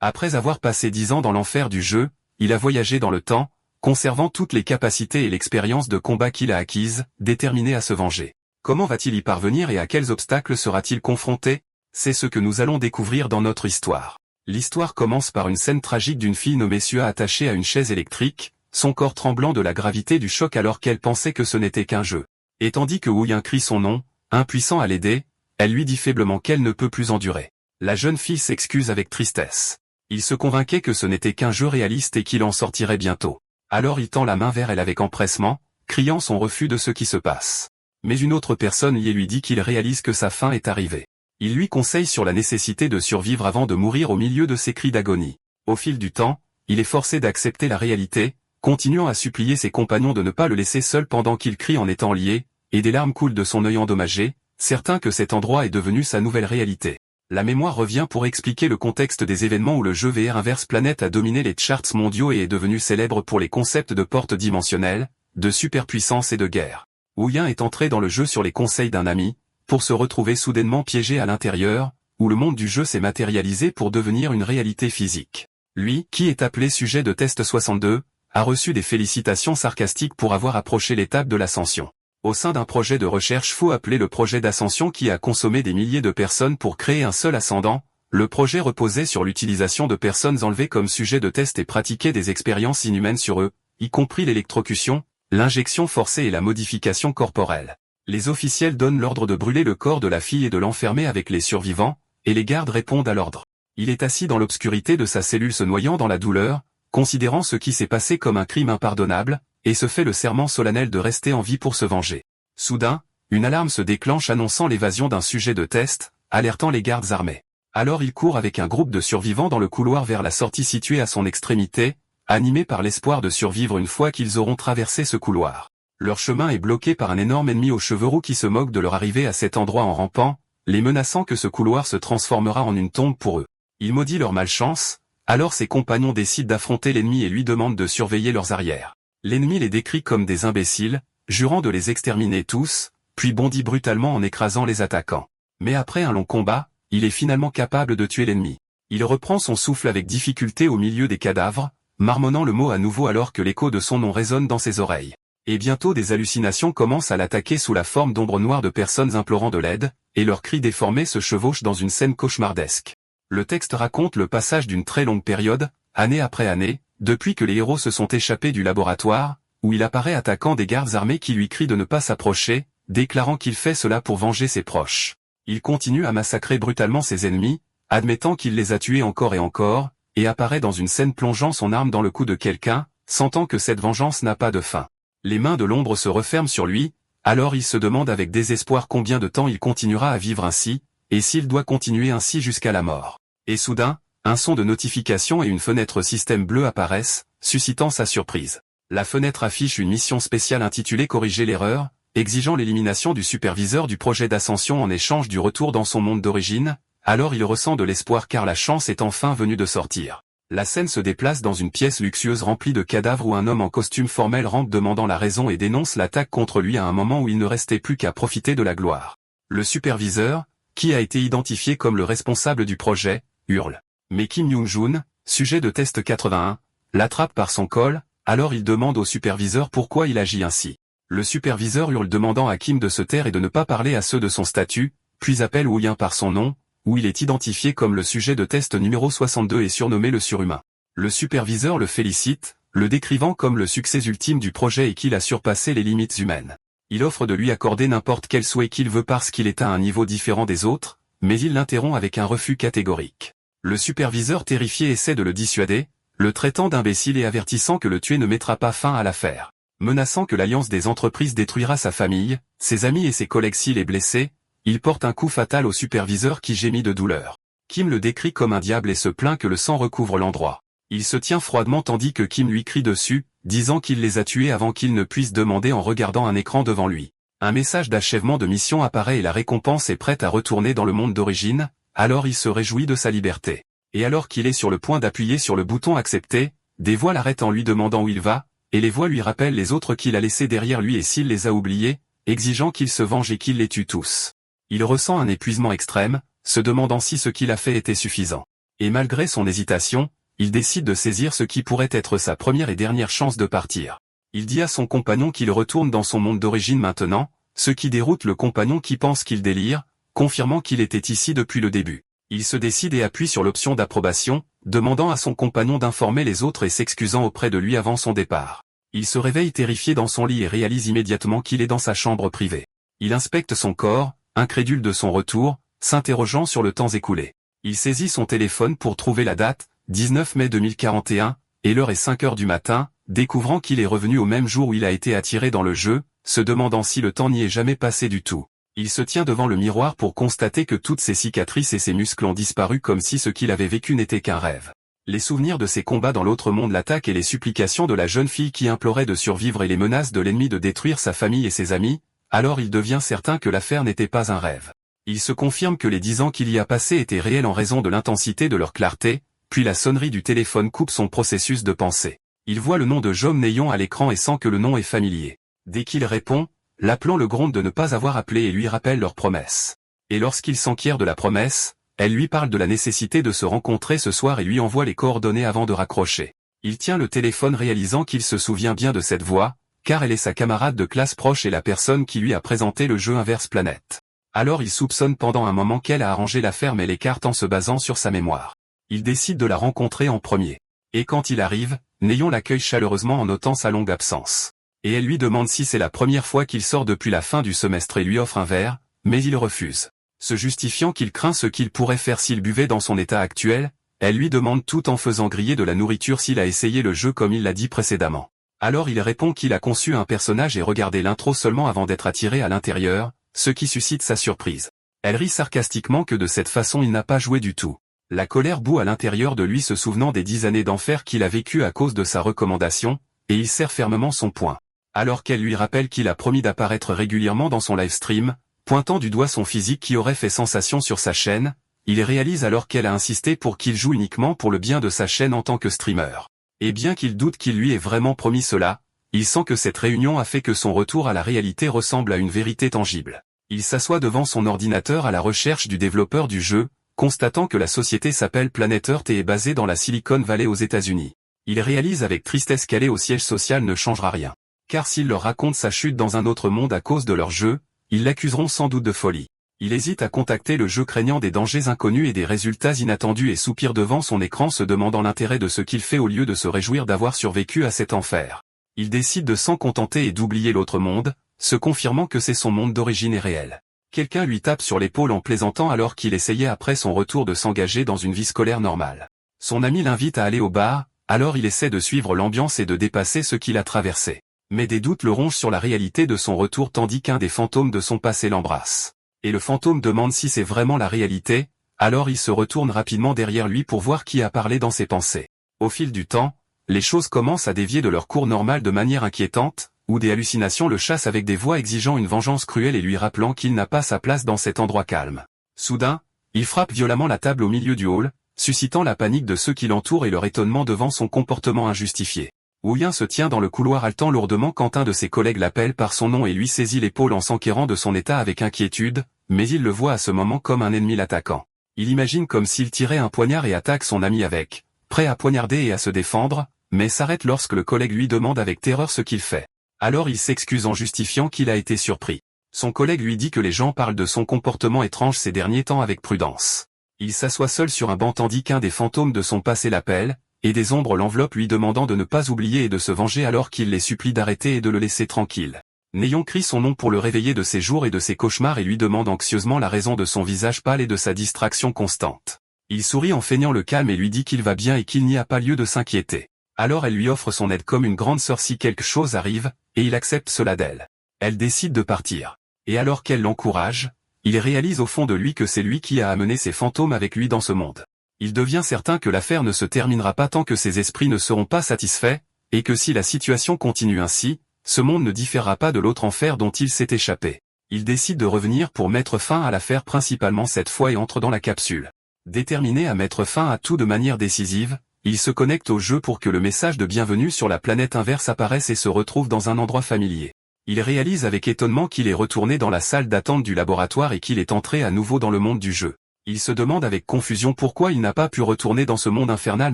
Après avoir passé 10 ans dans l'enfer du jeu, il a voyagé dans le temps, conservant toutes les capacités et l'expérience de combat qu'il a acquises, déterminé à se venger. Comment va-t-il y parvenir et à quels obstacles sera-t-il confronté? C'est ce que nous allons découvrir dans notre histoire. L'histoire commence par une scène tragique d'une fille nommée Sua attachée à une chaise électrique, son corps tremblant de la gravité du choc alors qu'elle pensait que ce n'était qu'un jeu. Et tandis que Wu-Yin crie son nom, impuissant à l'aider, elle lui dit faiblement qu'elle ne peut plus endurer. La jeune fille s'excuse avec tristesse. Il se convainquait que ce n'était qu'un jeu réaliste et qu'il en sortirait bientôt. Alors il tend la main vers elle avec empressement, criant son refus de ce qui se passe. Mais une autre personne lui dit qu'il réalise que sa fin est arrivée. Il lui conseille sur la nécessité de survivre avant de mourir au milieu de ses cris d'agonie. Au fil du temps, il est forcé d'accepter la réalité, continuant à supplier ses compagnons de ne pas le laisser seul pendant qu'il crie en étant lié, et des larmes coulent de son œil endommagé, certain que cet endroit est devenu sa nouvelle réalité. La mémoire revient pour expliquer le contexte des événements où le jeu VR Inverse Planet a dominé les charts mondiaux et est devenu célèbre pour les concepts de portes dimensionnelles, de superpuissance et de guerre. Wu-Yin est entré dans le jeu sur les conseils d'un ami, pour se retrouver soudainement piégé à l'intérieur, où le monde du jeu s'est matérialisé pour devenir une réalité physique. Lui, qui est appelé sujet de test 62, a reçu des félicitations sarcastiques pour avoir approché l'étape de l'ascension. Au sein d'un projet de recherche fou appelé le projet d'ascension qui a consommé des milliers de personnes pour créer un seul ascendant, le projet reposait sur l'utilisation de personnes enlevées comme sujet de test et pratiquait des expériences inhumaines sur eux, y compris l'électrocution, l'injection forcée et la modification corporelle. Les officiels donnent l'ordre de brûler le corps de la fille et de l'enfermer avec les survivants, et les gardes répondent à l'ordre. Il est assis dans l'obscurité de sa cellule se noyant dans la douleur, considérant ce qui s'est passé comme un crime impardonnable, et se fait le serment solennel de rester en vie pour se venger. Soudain, une alarme se déclenche annonçant l'évasion d'un sujet de test, alertant les gardes armés. Alors il court avec un groupe de survivants dans le couloir vers la sortie située à son extrémité, animés par l'espoir de survivre une fois qu'ils auront traversé ce couloir. Leur chemin est bloqué par un énorme ennemi aux cheveux roux qui se moque de leur arrivée à cet endroit en rampant, les menaçant que ce couloir se transformera en une tombe pour eux. Il maudit leur malchance, alors ses compagnons décident d'affronter l'ennemi et lui demandent de surveiller leurs arrières. L'ennemi les décrit comme des imbéciles, jurant de les exterminer tous, puis bondit brutalement en écrasant les attaquants. Mais après un long combat, il est finalement capable de tuer l'ennemi. Il reprend son souffle avec difficulté au milieu des cadavres, marmonnant le mot à nouveau alors que l'écho de son nom résonne dans ses oreilles. Et bientôt des hallucinations commencent à l'attaquer sous la forme d'ombres noires de personnes implorant de l'aide, et leurs cris déformés se chevauchent dans une scène cauchemardesque. Le texte raconte le passage d'une très longue période, année après année, depuis que les héros se sont échappés du laboratoire, où il apparaît attaquant des gardes armés qui lui crient de ne pas s'approcher, déclarant qu'il fait cela pour venger ses proches. Il continue à massacrer brutalement ses ennemis, admettant qu'il les a tués encore et encore, et apparaît dans une scène plongeant son arme dans le cou de quelqu'un, sentant que cette vengeance n'a pas de fin. Les mains de l'ombre se referment sur lui, alors il se demande avec désespoir combien de temps il continuera à vivre ainsi, et s'il doit continuer ainsi jusqu'à la mort. Et soudain, un son de notification et une fenêtre système bleu apparaissent, suscitant sa surprise. La fenêtre affiche une mission spéciale intitulée Corriger l'erreur, exigeant l'élimination du superviseur du projet d'ascension en échange du retour dans son monde d'origine, alors il ressent de l'espoir car la chance est enfin venue de sortir. La scène se déplace dans une pièce luxueuse remplie de cadavres où un homme en costume formel rentre demandant la raison et dénonce l'attaque contre lui à un moment où il ne restait plus qu'à profiter de la gloire. Le superviseur, qui a été identifié comme le responsable du projet, hurle. Mais Kim Young-jun, sujet de test 81, l'attrape par son col, alors il demande au superviseur pourquoi il agit ainsi. Le superviseur hurle demandant à Kim de se taire et de ne pas parler à ceux de son statut, puis appelle Wu-Yin par son nom, où il est identifié comme le sujet de test numéro 62 et surnommé le surhumain. Le superviseur le félicite, le décrivant comme le succès ultime du projet et qu'il a surpassé les limites humaines. Il offre de lui accorder n'importe quel souhait qu'il veut parce qu'il est à un niveau différent des autres, mais il l'interrompt avec un refus catégorique. Le superviseur terrifié essaie de le dissuader, le traitant d'imbécile et avertissant que le tuer ne mettra pas fin à l'affaire. Menaçant que l'alliance des entreprises détruira sa famille, ses amis et ses collègues s'il est blessé, il porte un coup fatal au superviseur qui gémit de douleur. Kim le décrit comme un diable et se plaint que le sang recouvre l'endroit. Il se tient froidement tandis que Kim lui crie dessus, disant qu'il les a tués avant qu'il ne puisse demander en regardant un écran devant lui. Un message d'achèvement de mission apparaît et la récompense est prête à retourner dans le monde d'origine, alors il se réjouit de sa liberté. Et alors qu'il est sur le point d'appuyer sur le bouton accepter, des voix l'arrêtent en lui demandant où il va, et les voix lui rappellent les autres qu'il a laissés derrière lui et s'il les a oubliés, exigeant qu'il se venge et qu'il les tue tous. Il ressent un épuisement extrême, se demandant si ce qu'il a fait était suffisant. Et malgré son hésitation, il décide de saisir ce qui pourrait être sa première et dernière chance de partir. Il dit à son compagnon qu'il retourne dans son monde d'origine maintenant, ce qui déroute le compagnon qui pense qu'il délire, confirmant qu'il était ici depuis le début. Il se décide et appuie sur l'option d'approbation, demandant à son compagnon d'informer les autres et s'excusant auprès de lui avant son départ. Il se réveille terrifié dans son lit et réalise immédiatement qu'il est dans sa chambre privée. Il inspecte son corps, incrédule de son retour, s'interrogeant sur le temps écoulé. Il saisit son téléphone pour trouver la date, 19 mai 2041, et l'heure est 5 heures du matin, découvrant qu'il est revenu au même jour où il a été attiré dans le jeu, se demandant si le temps n'y est jamais passé du tout. Il se tient devant le miroir pour constater que toutes ses cicatrices et ses muscles ont disparu comme si ce qu'il avait vécu n'était qu'un rêve. Les souvenirs de ses combats dans l'autre monde l'attaquent et les supplications de la jeune fille qui implorait de survivre et les menaces de l'ennemi de détruire sa famille et ses amis, alors il devient certain que l'affaire n'était pas un rêve. Il se confirme que les 10 ans qu'il y a passés étaient réels en raison de l'intensité de leur clarté, puis la sonnerie du téléphone coupe son processus de pensée. Il voit le nom de Jom Neyon à l'écran et sent que le nom est familier. Dès qu'il répond, l'appelant le gronde de ne pas avoir appelé et lui rappelle leur promesse. Et lorsqu'il s'enquiert de la promesse, elle lui parle de la nécessité de se rencontrer ce soir et lui envoie les coordonnées avant de raccrocher. Il tient le téléphone réalisant qu'il se souvient bien de cette voix, car elle est sa camarade de classe proche et la personne qui lui a présenté le jeu Inverse Planète. Alors il soupçonne pendant un moment qu'elle a arrangé l'affaire mais l'écarte en se basant sur sa mémoire. Il décide de la rencontrer en premier. Et quand il arrive, Neyon l'accueille chaleureusement en notant sa longue absence. Et elle lui demande si c'est la première fois qu'il sort depuis la fin du semestre et lui offre un verre, mais il refuse. Se justifiant qu'il craint ce qu'il pourrait faire s'il buvait dans son état actuel, elle lui demande tout en faisant griller de la nourriture s'il a essayé le jeu comme il l'a dit précédemment. Alors il répond qu'il a conçu un personnage et regardé l'intro seulement avant d'être attiré à l'intérieur, ce qui suscite sa surprise. Elle rit sarcastiquement que de cette façon il n'a pas joué du tout. La colère bout à l'intérieur de lui se souvenant des 10 années d'enfer qu'il a vécu à cause de sa recommandation, et il serre fermement son poing. Alors qu'elle lui rappelle qu'il a promis d'apparaître régulièrement dans son live stream, pointant du doigt son physique qui aurait fait sensation sur sa chaîne, il réalise alors qu'elle a insisté pour qu'il joue uniquement pour le bien de sa chaîne en tant que streamer. Et bien qu'il doute qu'il lui ait vraiment promis cela, il sent que cette réunion a fait que son retour à la réalité ressemble à une vérité tangible. Il s'assoit devant son ordinateur à la recherche du développeur du jeu, constatant que la société s'appelle Planet Earth et est basée dans la Silicon Valley aux États-Unis. Il réalise avec tristesse qu'aller au siège social ne changera rien. Car s'il leur raconte sa chute dans un autre monde à cause de leur jeu, ils l'accuseront sans doute de folie. Il hésite à contacter le jeu craignant des dangers inconnus et des résultats inattendus et soupire devant son écran se demandant l'intérêt de ce qu'il fait au lieu de se réjouir d'avoir survécu à cet enfer. Il décide de s'en contenter et d'oublier l'autre monde, se confirmant que c'est son monde d'origine et réel. Quelqu'un lui tape sur l'épaule en plaisantant alors qu'il essayait après son retour de s'engager dans une vie scolaire normale. Son ami l'invite à aller au bar, alors il essaie de suivre l'ambiance et de dépasser ce qu'il a traversé. Mais des doutes le rongent sur la réalité de son retour tandis qu'un des fantômes de son passé l'embrasse. Et le fantôme demande si c'est vraiment la réalité, alors il se retourne rapidement derrière lui pour voir qui a parlé dans ses pensées. Au fil du temps, les choses commencent à dévier de leur cours normal de manière inquiétante, où des hallucinations le chassent avec des voix exigeant une vengeance cruelle et lui rappelant qu'il n'a pas sa place dans cet endroit calme. Soudain, il frappe violemment la table au milieu du hall, suscitant la panique de ceux qui l'entourent et leur étonnement devant son comportement injustifié. Ouyen se tient dans le couloir haletant lourdement quand un de ses collègues l'appelle par son nom et lui saisit l'épaule en s'enquérant de son état avec inquiétude, mais il le voit à ce moment comme un ennemi l'attaquant. Il imagine comme s'il tirait un poignard et attaque son ami avec, prêt à poignarder et à se défendre, mais s'arrête lorsque le collègue lui demande avec terreur ce qu'il fait. Alors il s'excuse en justifiant qu'il a été surpris. Son collègue lui dit que les gens parlent de son comportement étrange ces derniers temps avec prudence. Il s'assoit seul sur un banc tandis qu'un des fantômes de son passé l'appelle, et des ombres l'enveloppent lui demandant de ne pas oublier et de se venger alors qu'il les supplie d'arrêter et de le laisser tranquille. Neyon crie son nom pour le réveiller de ses jours et de ses cauchemars et lui demande anxieusement la raison de son visage pâle et de sa distraction constante. Il sourit en feignant le calme et lui dit qu'il va bien et qu'il n'y a pas lieu de s'inquiéter. Alors elle lui offre son aide comme une grande sœur si quelque chose arrive, et il accepte cela d'elle. Elle décide de partir. Et alors qu'elle l'encourage, il réalise au fond de lui que c'est lui qui a amené ses fantômes avec lui dans ce monde. Il devient certain que l'affaire ne se terminera pas tant que ses esprits ne seront pas satisfaits, et que si la situation continue ainsi, ce monde ne différera pas de l'autre enfer dont il s'est échappé. Il décide de revenir pour mettre fin à l'affaire principalement cette fois et entre dans la capsule. Déterminé à mettre fin à tout de manière décisive, il se connecte au jeu pour que le message de bienvenue sur la planète inverse apparaisse et se retrouve dans un endroit familier. Il réalise avec étonnement qu'il est retourné dans la salle d'attente du laboratoire et qu'il est entré à nouveau dans le monde du jeu. Il se demande avec confusion pourquoi il n'a pas pu retourner dans ce monde infernal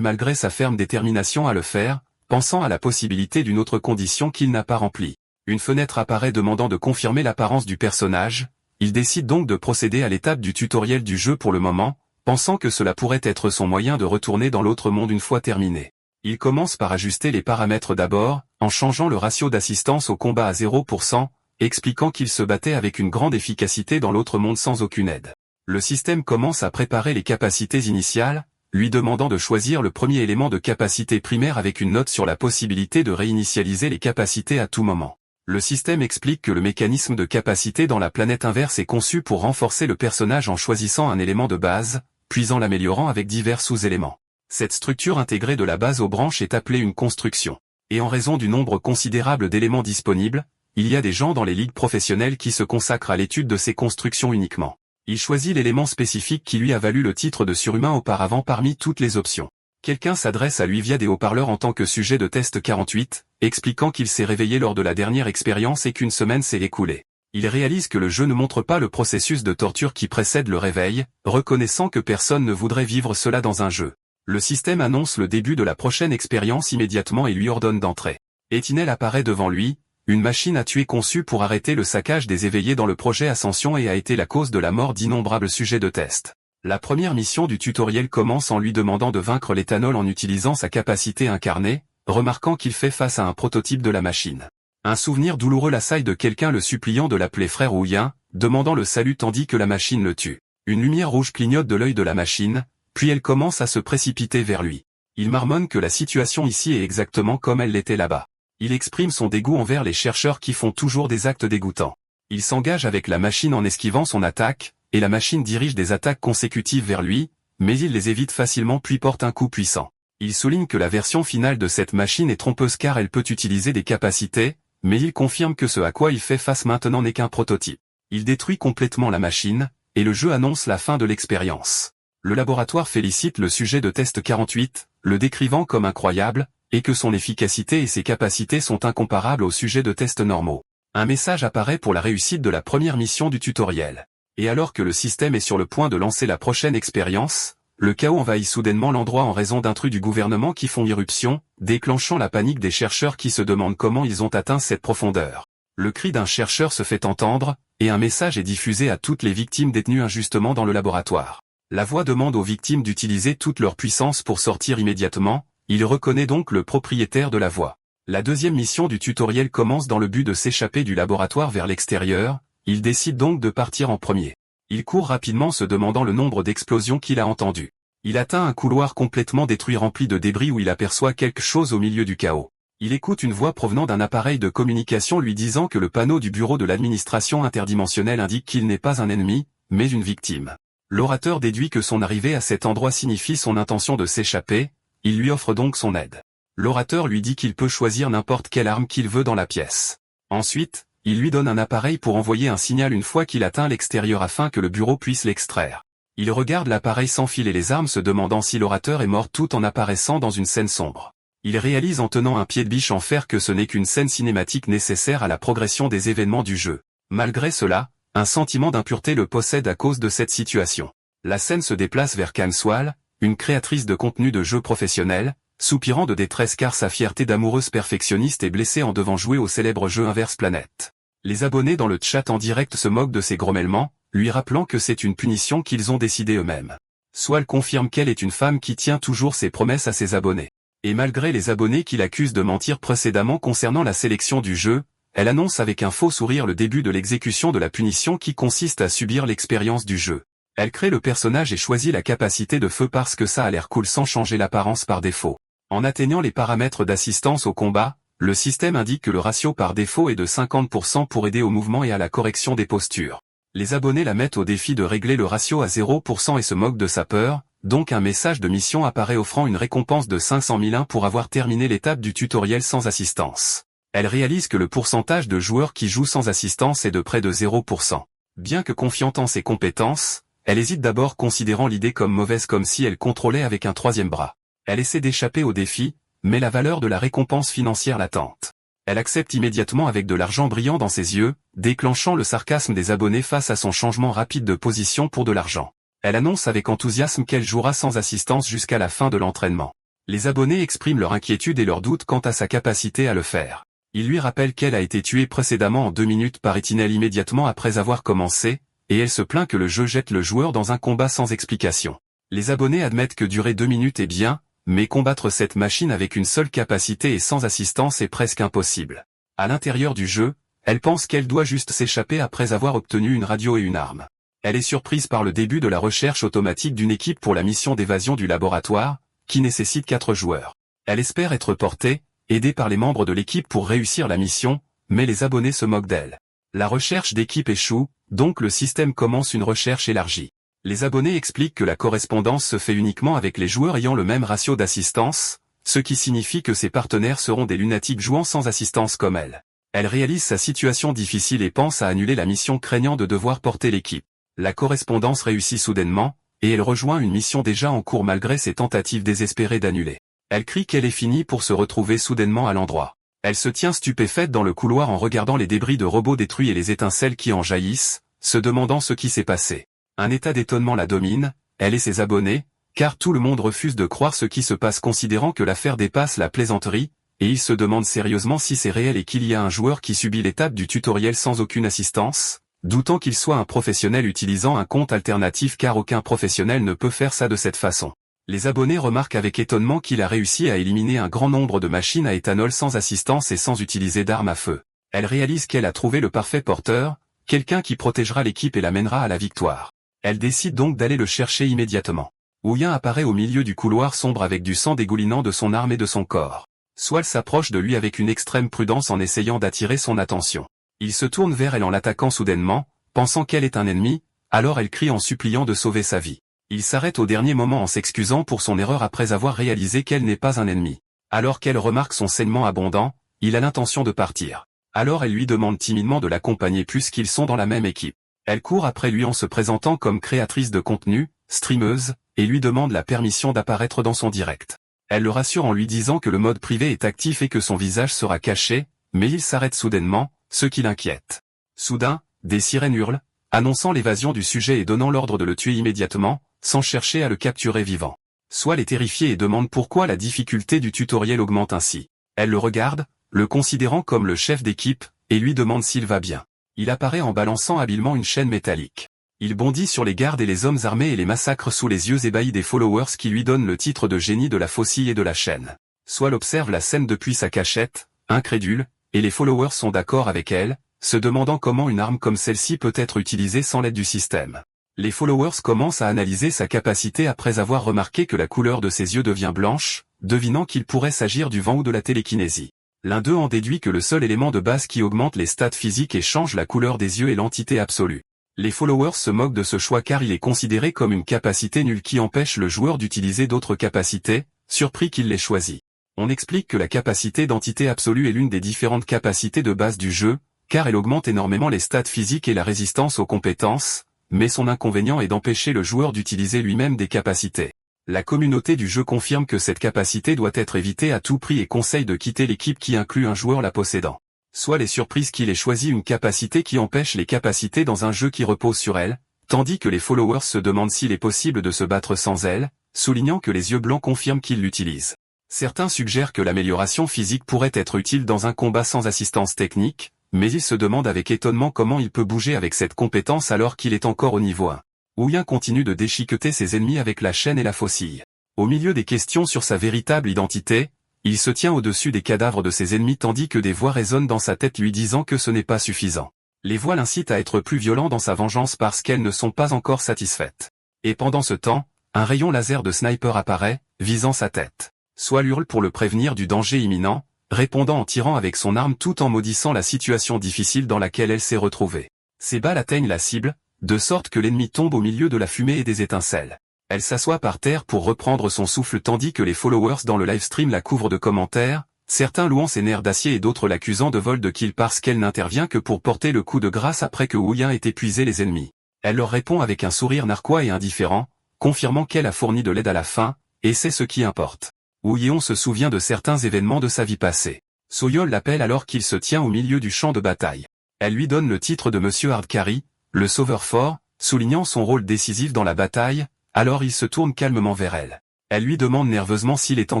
malgré sa ferme détermination à le faire, pensant à la possibilité d'une autre condition qu'il n'a pas remplie. Une fenêtre apparaît demandant de confirmer l'apparence du personnage, il décide donc de procéder à l'étape du tutoriel du jeu pour le moment, pensant que cela pourrait être son moyen de retourner dans l'autre monde une fois terminé. Il commence par ajuster les paramètres d'abord, en changeant le ratio d'assistance au combat à 0%, expliquant qu'il se battait avec une grande efficacité dans l'autre monde sans aucune aide. Le système commence à préparer les capacités initiales, lui demandant de choisir le premier élément de capacité primaire avec une note sur la possibilité de réinitialiser les capacités à tout moment. Le système explique que le mécanisme de capacité dans la planète inverse est conçu pour renforcer le personnage en choisissant un élément de base, puis en l'améliorant avec divers sous-éléments. Cette structure intégrée de la base aux branches est appelée une construction. Et en raison du nombre considérable d'éléments disponibles, il y a des gens dans les ligues professionnelles qui se consacrent à l'étude de ces constructions uniquement. Il choisit l'élément spécifique qui lui a valu le titre de surhumain auparavant parmi toutes les options. Quelqu'un s'adresse à lui via des haut-parleurs en tant que sujet de test 48, expliquant qu'il s'est réveillé lors de la dernière expérience et qu'une semaine s'est écoulée. Il réalise que le jeu ne montre pas le processus de torture qui précède le réveil, reconnaissant que personne ne voudrait vivre cela dans un jeu. Le système annonce le début de la prochaine expérience immédiatement et lui ordonne d'entrer. Etinel apparaît devant lui, une machine à tuer conçue pour arrêter le saccage des éveillés dans le projet Ascension et a été la cause de la mort d'innombrables sujets de test. La première mission du tutoriel commence en lui demandant de vaincre l'éthanol en utilisant sa capacité incarnée, remarquant qu'il fait face à un prototype de la machine. Un souvenir douloureux l'assaille de quelqu'un le suppliant de l'appeler frère Ouyin, demandant le salut tandis que la machine le tue. Une lumière rouge clignote de l'œil de la machine, puis elle commence à se précipiter vers lui. Il marmonne que la situation ici est exactement comme elle l'était là-bas. Il exprime son dégoût envers les chercheurs qui font toujours des actes dégoûtants. Il s'engage avec la machine en esquivant son attaque, et la machine dirige des attaques consécutives vers lui, mais il les évite facilement puis porte un coup puissant. Il souligne que la version finale de cette machine est trompeuse car elle peut utiliser des capacités, mais il confirme que ce à quoi il fait face maintenant n'est qu'un prototype. Il détruit complètement la machine, et le jeu annonce la fin de l'expérience. Le laboratoire félicite le sujet de test 48, le décrivant comme incroyable, et que son efficacité et ses capacités sont incomparables au sujet de tests normaux. Un message apparaît pour la réussite de la première mission du tutoriel. Et alors que le système est sur le point de lancer la prochaine expérience, le chaos envahit soudainement l'endroit en raison d'intrus du gouvernement qui font irruption, déclenchant la panique des chercheurs qui se demandent comment ils ont atteint cette profondeur. Le cri d'un chercheur se fait entendre, et un message est diffusé à toutes les victimes détenues injustement dans le laboratoire. La voix demande aux victimes d'utiliser toute leur puissance pour sortir immédiatement, il reconnaît donc le propriétaire de la voix. La deuxième mission du tutoriel commence dans le but de s'échapper du laboratoire vers l'extérieur, il décide donc de partir en premier. Il court rapidement se demandant le nombre d'explosions qu'il a entendues. Il atteint un couloir complètement détruit rempli de débris où il aperçoit quelque chose au milieu du chaos. Il écoute une voix provenant d'un appareil de communication lui disant que le panneau du bureau de l'administration interdimensionnelle indique qu'il n'est pas un ennemi, mais une victime. L'orateur déduit que son arrivée à cet endroit signifie son intention de s'échapper, il lui offre donc son aide. L'orateur lui dit qu'il peut choisir n'importe quelle arme qu'il veut dans la pièce. Ensuite, il lui donne un appareil pour envoyer un signal une fois qu'il atteint l'extérieur afin que le bureau puisse l'extraire. Il regarde l'appareil s'enfiler les armes se demandant si l'orateur est mort tout en apparaissant dans une scène sombre. Il réalise en tenant un pied de biche en fer que ce n'est qu'une scène cinématique nécessaire à la progression des événements du jeu. Malgré cela, un sentiment d'impureté le possède à cause de cette situation. La scène se déplace vers Kanswal, une créatrice de contenu de jeux professionnels, soupirant de détresse car sa fierté d'amoureuse perfectionniste est blessée en devant jouer au célèbre jeu Inverse Planet. Les abonnés dans le chat en direct se moquent de ses grommellements, lui rappelant que c'est une punition qu'ils ont décidé eux-mêmes. Swal confirme qu'elle est une femme qui tient toujours ses promesses à ses abonnés. Et malgré les abonnés qui l'accusent de mentir précédemment concernant la sélection du jeu, elle annonce avec un faux sourire le début de l'exécution de la punition qui consiste à subir l'expérience du jeu. Elle crée le personnage et choisit la capacité de feu parce que ça a l'air cool sans changer l'apparence par défaut. En atteignant les paramètres d'assistance au combat, le système indique que le ratio par défaut est de 50% pour aider au mouvement et à la correction des postures. Les abonnés la mettent au défi de régler le ratio à 0% et se moquent de sa peur, donc un message de mission apparaît offrant une récompense de 500 001 pour avoir terminé l'étape du tutoriel sans assistance. Elle réalise que le pourcentage de joueurs qui jouent sans assistance est de près de 0%. Bien que confiante en ses compétences, elle hésite d'abord considérant l'idée comme mauvaise comme si elle contrôlait avec un troisième bras. Elle essaie d'échapper au défi, mais la valeur de la récompense financière la tente. Elle accepte immédiatement avec de l'argent brillant dans ses yeux, déclenchant le sarcasme des abonnés face à son changement rapide de position pour de l'argent. Elle annonce avec enthousiasme qu'elle jouera sans assistance jusqu'à la fin de l'entraînement. Les abonnés expriment leur inquiétude et leurs doutes quant à sa capacité à le faire. Ils lui rappellent qu'elle a été tuée précédemment en 2 minutes par Etinel immédiatement après avoir commencé, et elle se plaint que le jeu jette le joueur dans un combat sans explication. Les abonnés admettent que durer 2 minutes est bien, mais combattre cette machine avec une seule capacité et sans assistance est presque impossible. À l'intérieur du jeu, elle pense qu'elle doit juste s'échapper après avoir obtenu une radio et une arme. Elle est surprise par le début de la recherche automatique d'une équipe pour la mission d'évasion du laboratoire, qui nécessite 4 joueurs. Elle espère être portée, aidée par les membres de l'équipe pour réussir la mission, mais les abonnés se moquent d'elle. La recherche d'équipe échoue, donc le système commence une recherche élargie. Les abonnés expliquent que la correspondance se fait uniquement avec les joueurs ayant le même ratio d'assistance, ce qui signifie que ses partenaires seront des lunatiques jouant sans assistance comme elle. Elle réalise sa situation difficile et pense à annuler la mission craignant de devoir porter l'équipe. La correspondance réussit soudainement, et elle rejoint une mission déjà en cours malgré ses tentatives désespérées d'annuler. Elle crie qu'elle est finie pour se retrouver soudainement à l'endroit. Elle se tient stupéfaite dans le couloir en regardant les débris de robots détruits et les étincelles qui en jaillissent, se demandant ce qui s'est passé. Un état d'étonnement la domine, elle et ses abonnés, car tout le monde refuse de croire ce qui se passe considérant que l'affaire dépasse la plaisanterie, et ils se demandent sérieusement si c'est réel et qu'il y a un joueur qui subit l'étape du tutoriel sans aucune assistance, doutant qu'il soit un professionnel utilisant un compte alternatif car aucun professionnel ne peut faire ça de cette façon. Les abonnés remarquent avec étonnement qu'il a réussi à éliminer un grand nombre de machines à éthanol sans assistance et sans utiliser d'armes à feu. Elle réalise qu'elle a trouvé le parfait porteur, quelqu'un qui protégera l'équipe et l'amènera à la victoire. Elle décide donc d'aller le chercher immédiatement. Ouyin apparaît au milieu du couloir sombre avec du sang dégoulinant de son arme et de son corps. Swal s'approche de lui avec une extrême prudence en essayant d'attirer son attention. Il se tourne vers elle en l'attaquant soudainement, pensant qu'elle est un ennemi, alors elle crie en suppliant de sauver sa vie. Il s'arrête au dernier moment en s'excusant pour son erreur après avoir réalisé qu'elle n'est pas un ennemi. Alors qu'elle remarque son saignement abondant, il a l'intention de partir. Alors elle lui demande timidement de l'accompagner puisqu'ils sont dans la même équipe. Elle court après lui en se présentant comme créatrice de contenu, streameuse, et lui demande la permission d'apparaître dans son direct. Elle le rassure en lui disant que le mode privé est actif et que son visage sera caché, mais il s'arrête soudainement, ce qui l'inquiète. Soudain, des sirènes hurlent, annonçant l'évasion du sujet et donnant l'ordre de le tuer immédiatement, sans chercher à le capturer vivant. Swal est terrifiée et demande pourquoi la difficulté du tutoriel augmente ainsi. Elle le regarde, le considérant comme le chef d'équipe, et lui demande s'il va bien. Il apparaît en balançant habilement une chaîne métallique. Il bondit sur les gardes et les hommes armés et les massacre sous les yeux ébahis des followers qui lui donnent le titre de génie de la faucille et de la chaîne. Swal observe la scène depuis sa cachette, incrédule, et les followers sont d'accord avec elle, se demandant comment une arme comme celle-ci peut être utilisée sans l'aide du système. Les followers commencent à analyser sa capacité après avoir remarqué que la couleur de ses yeux devient blanche, devinant qu'il pourrait s'agir du vent ou de la télékinésie. L'un d'eux en déduit que le seul élément de base qui augmente les stats physiques et change la couleur des yeux est l'entité absolue. Les followers se moquent de ce choix car il est considéré comme une capacité nulle qui empêche le joueur d'utiliser d'autres capacités, surpris qu'il l'ait choisi. On explique que la capacité d'entité absolue est l'une des différentes capacités de base du jeu, car elle augmente énormément les stats physiques et la résistance aux compétences, mais son inconvénient est d'empêcher le joueur d'utiliser lui-même des capacités. La communauté du jeu confirme que cette capacité doit être évitée à tout prix et conseille de quitter l'équipe qui inclut un joueur la possédant. Soit les surprises qu'il ait choisi une capacité qui empêche les capacités dans un jeu qui repose sur elle, tandis que les followers se demandent s'il est possible de se battre sans elle, soulignant que les yeux blancs confirment qu'ils l'utilisent. Certains suggèrent que l'amélioration physique pourrait être utile dans un combat sans assistance technique, mais ils se demandent avec étonnement comment il peut bouger avec cette compétence alors qu'il est encore au niveau 1. Ouyin continue de déchiqueter ses ennemis avec la chaîne et la faucille. Au milieu des questions sur sa véritable identité, il se tient au-dessus des cadavres de ses ennemis tandis que des voix résonnent dans sa tête lui disant que ce n'est pas suffisant. Les voix l'incitent à être plus violent dans sa vengeance parce qu'elles ne sont pas encore satisfaites. Et pendant ce temps, un rayon laser de sniper apparaît, visant sa tête. Swal hurle pour le prévenir du danger imminent, répondant en tirant avec son arme tout en maudissant la situation difficile dans laquelle elle s'est retrouvée. Ses balles atteignent la cible, de sorte que l'ennemi tombe au milieu de la fumée et des étincelles. Elle s'assoit par terre pour reprendre son souffle tandis que les followers dans le livestream la couvrent de commentaires, certains louant ses nerfs d'acier et d'autres l'accusant de vol de kill parce qu'elle n'intervient que pour porter le coup de grâce après que Ouyin ait épuisé les ennemis. Elle leur répond avec un sourire narquois et indifférent, confirmant qu'elle a fourni de l'aide à la fin, et c'est ce qui importe. Ouyin se souvient de certains événements de sa vie passée. Soyol l'appelle alors qu'il se tient au milieu du champ de bataille. Elle lui donne le titre de Monsieur Hardcarry, le sauveur fort, soulignant son rôle décisif dans la bataille, alors il se tourne calmement vers elle. Elle lui demande nerveusement s'il est en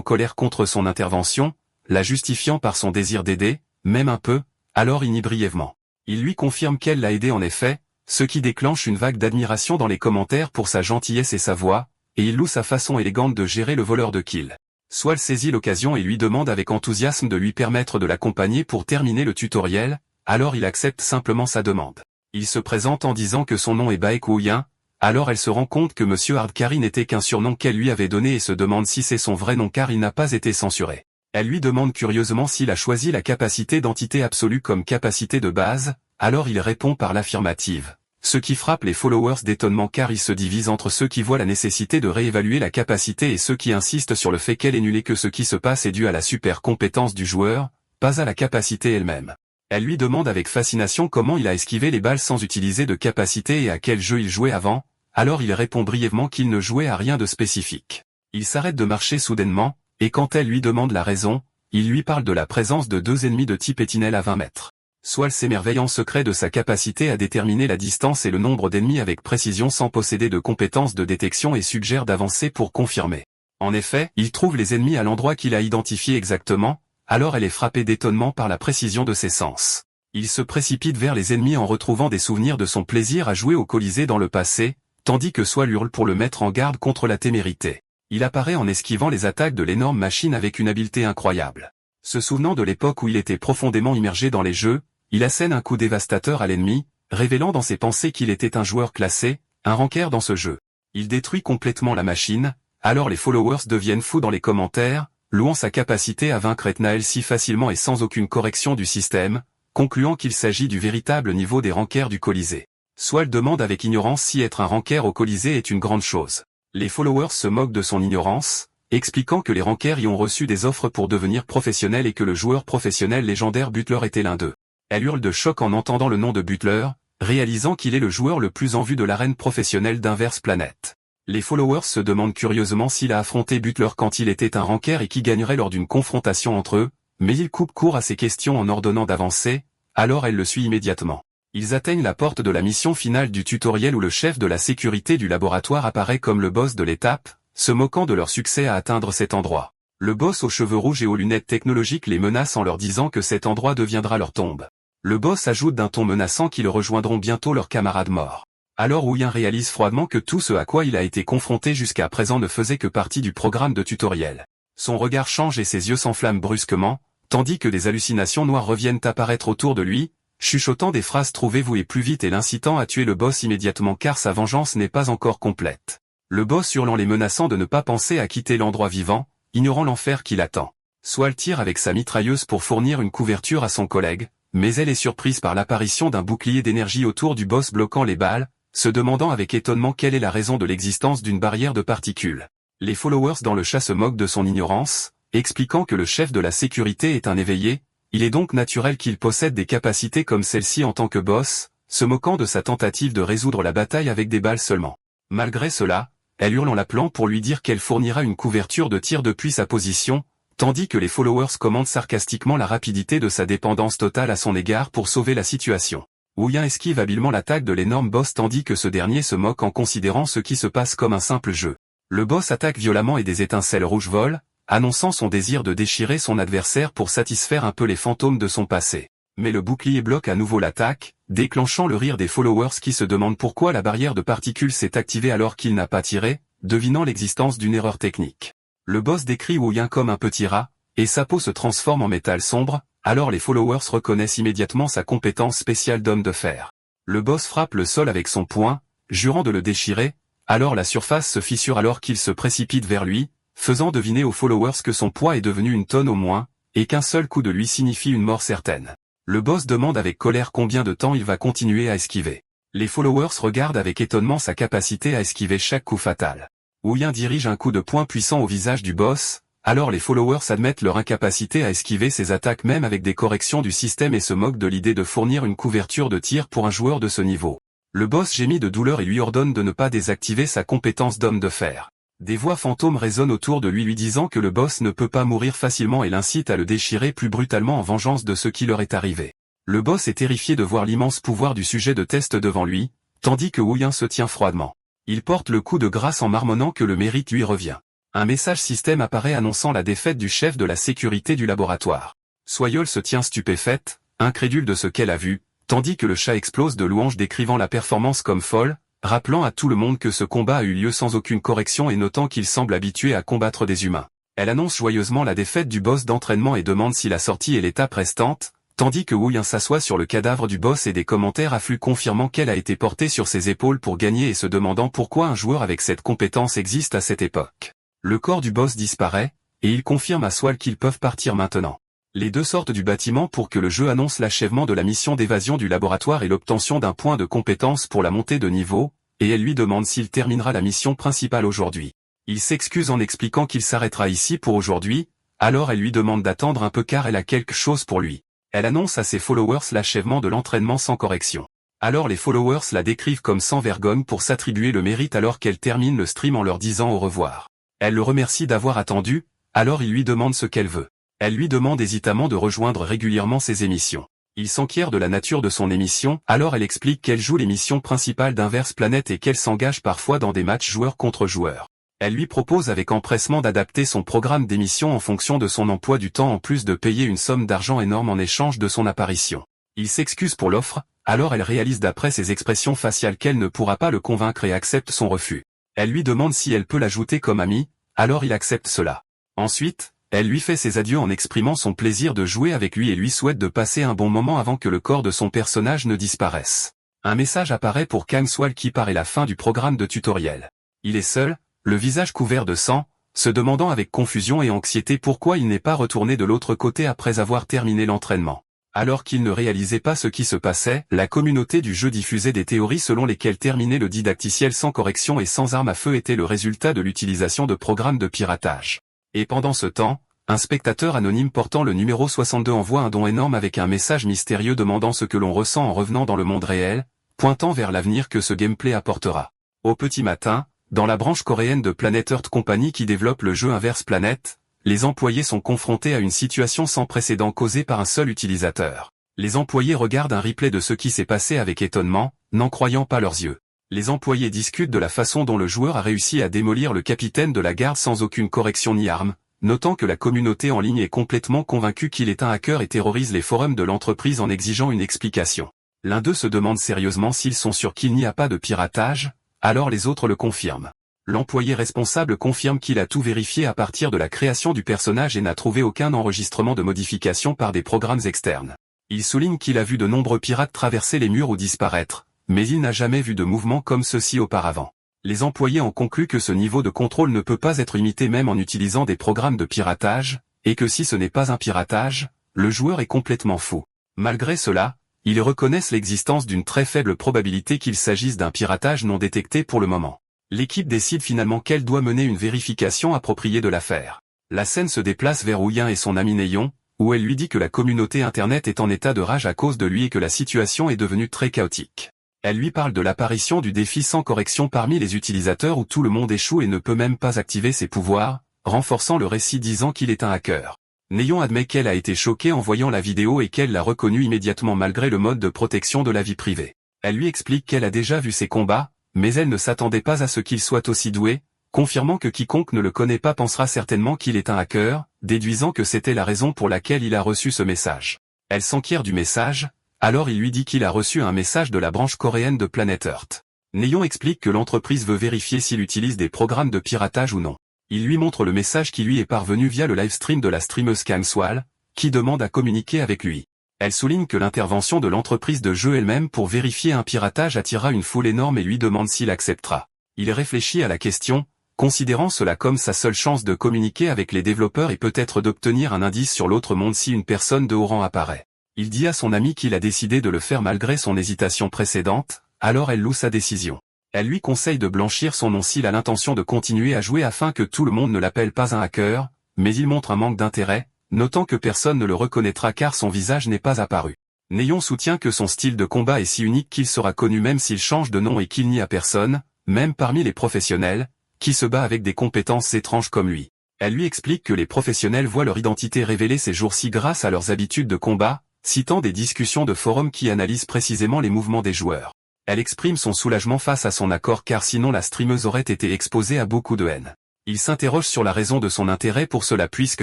colère contre son intervention, la justifiant par son désir d'aider, même un peu, alors il nie brièvement. Il lui confirme qu'elle l'a aidé en effet, ce qui déclenche une vague d'admiration dans les commentaires pour sa gentillesse et sa voix, et il loue sa façon élégante de gérer le voleur de kill. Swal saisit l'occasion et lui demande avec enthousiasme de lui permettre de l'accompagner pour terminer le tutoriel, alors il accepte simplement sa demande. Il se présente en disant que son nom est Baek Woo-Yin, alors elle se rend compte que Monsieur Hardcarry n'était qu'un surnom qu'elle lui avait donné et se demande si c'est son vrai nom car il n'a pas été censuré. Elle lui demande curieusement s'il a choisi la capacité d'entité absolue comme capacité de base, alors il répond par l'affirmative. Ce qui frappe les followers d'étonnement car il se divise entre ceux qui voient la nécessité de réévaluer la capacité et ceux qui insistent sur le fait qu'elle est nulle et que ce qui se passe est dû à la super compétence du joueur, pas à la capacité elle-même. Elle lui demande avec fascination comment il a esquivé les balles sans utiliser de capacité et à quel jeu il jouait avant, alors il répond brièvement qu'il ne jouait à rien de spécifique. Il s'arrête de marcher soudainement, et quand elle lui demande la raison, il lui parle de la présence de 2 ennemis de type Étinel à 20 mètres. Swal s'émerveille en secret de sa capacité à déterminer la distance et le nombre d'ennemis avec précision sans posséder de compétences de détection et suggère d'avancer pour confirmer. En effet, il trouve les ennemis à l'endroit qu'il a identifié exactement, alors elle est frappée d'étonnement par la précision de ses sens. Il se précipite vers les ennemis en retrouvant des souvenirs de son plaisir à jouer au Colisée dans le passé, tandis que Swal hurle pour le mettre en garde contre la témérité. Il apparaît en esquivant les attaques de l'énorme machine avec une habileté incroyable. Se souvenant de l'époque où il était profondément immergé dans les jeux, il assène un coup dévastateur à l'ennemi, révélant dans ses pensées qu'il était un joueur classé, un ranker dans ce jeu. Il détruit complètement la machine, alors les followers deviennent fous dans les commentaires, louant sa capacité à vaincre Etnael si facilement et sans aucune correction du système, concluant qu'il s'agit du véritable niveau des rankers du Colisée. Swal demande avec ignorance si être un ranker au Colisée est une grande chose. Les followers se moquent de son ignorance, expliquant que les rankers y ont reçu des offres pour devenir professionnels et que le joueur professionnel légendaire Butler était l'un d'eux. Elle hurle de choc en entendant le nom de Butler, réalisant qu'il est le joueur le plus en vue de l'arène professionnelle d'Inverse Planet. Les followers se demandent curieusement s'il a affronté Butler quand il était un ranker et qui gagnerait lors d'une confrontation entre eux, mais il coupe court à ces questions en ordonnant d'avancer, alors elle le suit immédiatement. Ils atteignent la porte de la mission finale du tutoriel où le chef de la sécurité du laboratoire apparaît comme le boss de l'étape, se moquant de leur succès à atteindre cet endroit. Le boss aux cheveux rouges et aux lunettes technologiques les menace en leur disant que cet endroit deviendra leur tombe. Le boss ajoute d'un ton menaçant qu'ils rejoindront bientôt leurs camarades morts. Alors Woo-Yin réalise froidement que tout ce à quoi il a été confronté jusqu'à présent ne faisait que partie du programme de tutoriel. Son regard change et ses yeux s'enflamment brusquement, tandis que des hallucinations noires reviennent apparaître autour de lui, chuchotant des phrases trouvez-vous et plus vite et l'incitant à tuer le boss immédiatement car sa vengeance n'est pas encore complète. Le boss hurlant les menaçant de ne pas penser à quitter l'endroit vivant, ignorant l'enfer qui l'attend. Swal tire avec sa mitrailleuse pour fournir une couverture à son collègue, mais elle est surprise par l'apparition d'un bouclier d'énergie autour du boss bloquant les balles, se demandant avec étonnement quelle est la raison de l'existence d'une barrière de particules. Les followers dans le chat se moquent de son ignorance, expliquant que le chef de la sécurité est un éveillé, il est donc naturel qu'il possède des capacités comme celle-ci en tant que boss, se moquant de sa tentative de résoudre la bataille avec des balles seulement. Malgré cela, elle hurle en l'appelant pour lui dire qu'elle fournira une couverture de tir depuis sa position, tandis que les followers commentent sarcastiquement la rapidité de sa dépendance totale à son égard pour sauver la situation. Woo-Yin esquive habilement l'attaque de l'énorme boss tandis que ce dernier se moque en considérant ce qui se passe comme un simple jeu. Le boss attaque violemment et des étincelles rouges volent, annonçant son désir de déchirer son adversaire pour satisfaire un peu les fantômes de son passé. Mais le bouclier bloque à nouveau l'attaque, déclenchant le rire des followers qui se demandent pourquoi la barrière de particules s'est activée alors qu'il n'a pas tiré, devinant l'existence d'une erreur technique. Le boss décrit Woo-Yin comme un petit rat, et sa peau se transforme en métal sombre, alors les followers reconnaissent immédiatement sa compétence spéciale d'homme de fer. Le boss frappe le sol avec son poing, jurant de le déchirer, alors la surface se fissure alors qu'il se précipite vers lui, faisant deviner aux followers que son poids est devenu une tonne au moins, et qu'un seul coup de lui signifie une mort certaine. Le boss demande avec colère combien de temps il va continuer à esquiver. Les followers regardent avec étonnement sa capacité à esquiver chaque coup fatal. Woo-Yin dirige un coup de poing puissant au visage du boss, alors les followers admettent leur incapacité à esquiver ses attaques même avec des corrections du système et se moquent de l'idée de fournir une couverture de tir pour un joueur de ce niveau. Le boss gémit de douleur et lui ordonne de ne pas désactiver sa compétence d'homme de fer. Des voix fantômes résonnent autour de lui disant que le boss ne peut pas mourir facilement et l'incite à le déchirer plus brutalement en vengeance de ce qui leur est arrivé. Le boss est terrifié de voir l'immense pouvoir du sujet de test devant lui, tandis que Wu Yin se tient froidement. Il porte le coup de grâce en marmonnant que le mérite lui revient. Un message système apparaît annonçant la défaite du chef de la sécurité du laboratoire. Soyol se tient stupéfaite, incrédule de ce qu'elle a vu, tandis que le chat explose de louanges décrivant la performance comme folle, rappelant à tout le monde que ce combat a eu lieu sans aucune correction et notant qu'il semble habitué à combattre des humains. Elle annonce joyeusement la défaite du boss d'entraînement et demande si la sortie est l'étape restante, tandis que Wu Yin s'assoit sur le cadavre du boss et des commentaires affluent confirmant qu'elle a été portée sur ses épaules pour gagner et se demandant pourquoi un joueur avec cette compétence existe à cette époque. Le corps du boss disparaît, et il confirme à Swal qu'ils peuvent partir maintenant. Les deux sortent du bâtiment pour que le jeu annonce l'achèvement de la mission d'évasion du laboratoire et l'obtention d'un point de compétence pour la montée de niveau, et elle lui demande s'il terminera la mission principale aujourd'hui. Il s'excuse en expliquant qu'il s'arrêtera ici pour aujourd'hui, alors elle lui demande d'attendre un peu car elle a quelque chose pour lui. Elle annonce à ses followers l'achèvement de l'entraînement sans correction. Alors les followers la décrivent comme sans vergogne pour s'attribuer le mérite alors qu'elle termine le stream en leur disant au revoir. Elle le remercie d'avoir attendu, alors il lui demande ce qu'elle veut. Elle lui demande hésitamment de rejoindre régulièrement ses émissions. Il s'enquiert de la nature de son émission, alors elle explique qu'elle joue l'émission principale d'Inverse Planet et qu'elle s'engage parfois dans des matchs joueur contre joueur. Elle lui propose avec empressement d'adapter son programme d'émission en fonction de son emploi du temps en plus de payer une somme d'argent énorme en échange de son apparition. Il s'excuse pour l'offre, alors elle réalise d'après ses expressions faciales qu'elle ne pourra pas le convaincre et accepte son refus. Elle lui demande si elle peut l'ajouter comme amie, alors il accepte cela. Ensuite, elle lui fait ses adieux en exprimant son plaisir de jouer avec lui et lui souhaite de passer un bon moment avant que le corps de son personnage ne disparaisse. Un message apparaît pour Kang Swal qui paraît la fin du programme de tutoriel. Il est seul, le visage couvert de sang, se demandant avec confusion et anxiété pourquoi il n'est pas retourné de l'autre côté après avoir terminé l'entraînement. Alors qu'il ne réalisait pas ce qui se passait, la communauté du jeu diffusait des théories selon lesquelles terminer le didacticiel sans correction et sans arme à feu était le résultat de l'utilisation de programmes de piratage. Et pendant ce temps, un spectateur anonyme portant le numéro 62 envoie un don énorme avec un message mystérieux demandant ce que l'on ressent en revenant dans le monde réel, pointant vers l'avenir que ce gameplay apportera. Au petit matin, dans la branche coréenne de Planet Earth Company qui développe le jeu Inverse Planet, les employés sont confrontés à une situation sans précédent causée par un seul utilisateur. Les employés regardent un replay de ce qui s'est passé avec étonnement, n'en croyant pas leurs yeux. Les employés discutent de la façon dont le joueur a réussi à démolir le capitaine de la garde sans aucune correction ni arme, notant que la communauté en ligne est complètement convaincue qu'il est un hacker et terrorise les forums de l'entreprise en exigeant une explication. L'un d'eux se demande sérieusement s'ils sont sûrs qu'il n'y a pas de piratage, alors les autres le confirment. L'employé responsable confirme qu'il a tout vérifié à partir de la création du personnage et n'a trouvé aucun enregistrement de modification par des programmes externes. Il souligne qu'il a vu de nombreux pirates traverser les murs ou disparaître, mais il n'a jamais vu de mouvement comme ceci auparavant. Les employés en concluent que ce niveau de contrôle ne peut pas être imité même en utilisant des programmes de piratage, et que si ce n'est pas un piratage, le joueur est complètement fou. Malgré cela, ils reconnaissent l'existence d'une très faible probabilité qu'il s'agisse d'un piratage non détecté pour le moment. L'équipe décide finalement qu'elle doit mener une vérification appropriée de l'affaire. La scène se déplace vers Wu Yin et son ami Neyon, où elle lui dit que la communauté internet est en état de rage à cause de lui et que la situation est devenue très chaotique. Elle lui parle de l'apparition du défi sans correction parmi les utilisateurs où tout le monde échoue et ne peut même pas activer ses pouvoirs, renforçant le récit disant qu'il est un hacker. Neyon admet qu'elle a été choquée en voyant la vidéo et qu'elle l'a reconnu immédiatement malgré le mode de protection de la vie privée. Elle lui explique qu'elle a déjà vu ses combats, mais elle ne s'attendait pas à ce qu'il soit aussi doué, confirmant que quiconque ne le connaît pas pensera certainement qu'il est un hacker, déduisant que c'était la raison pour laquelle il a reçu ce message. Elle s'enquiert du message, alors il lui dit qu'il a reçu un message de la branche coréenne de Planet Earth. Neyon explique que l'entreprise veut vérifier s'il utilise des programmes de piratage ou non. Il lui montre le message qui lui est parvenu via le livestream de la streameuse Kang Swal, qui demande à communiquer avec lui. Elle souligne que l'intervention de l'entreprise de jeu elle-même pour vérifier un piratage attirera une foule énorme et lui demande s'il acceptera. Il réfléchit à la question, considérant cela comme sa seule chance de communiquer avec les développeurs et peut-être d'obtenir un indice sur l'autre monde si une personne de haut rang apparaît. Il dit à son ami qu'il a décidé de le faire malgré son hésitation précédente, alors elle loue sa décision. Elle lui conseille de blanchir son nom s'il a l'intention de continuer à jouer afin que tout le monde ne l'appelle pas un hacker, mais il montre un manque d'intérêt, notant que personne ne le reconnaîtra car son visage n'est pas apparu. Neyon soutient que son style de combat est si unique qu'il sera connu même s'il change de nom et qu'il n'y a personne, même parmi les professionnels, qui se bat avec des compétences étranges comme lui. Elle lui explique que les professionnels voient leur identité révélée ces jours-ci grâce à leurs habitudes de combat, citant des discussions de forums qui analysent précisément les mouvements des joueurs. Elle exprime son soulagement face à son accord car sinon la streameuse aurait été exposée à beaucoup de haine. Il s'interroge sur la raison de son intérêt pour cela puisque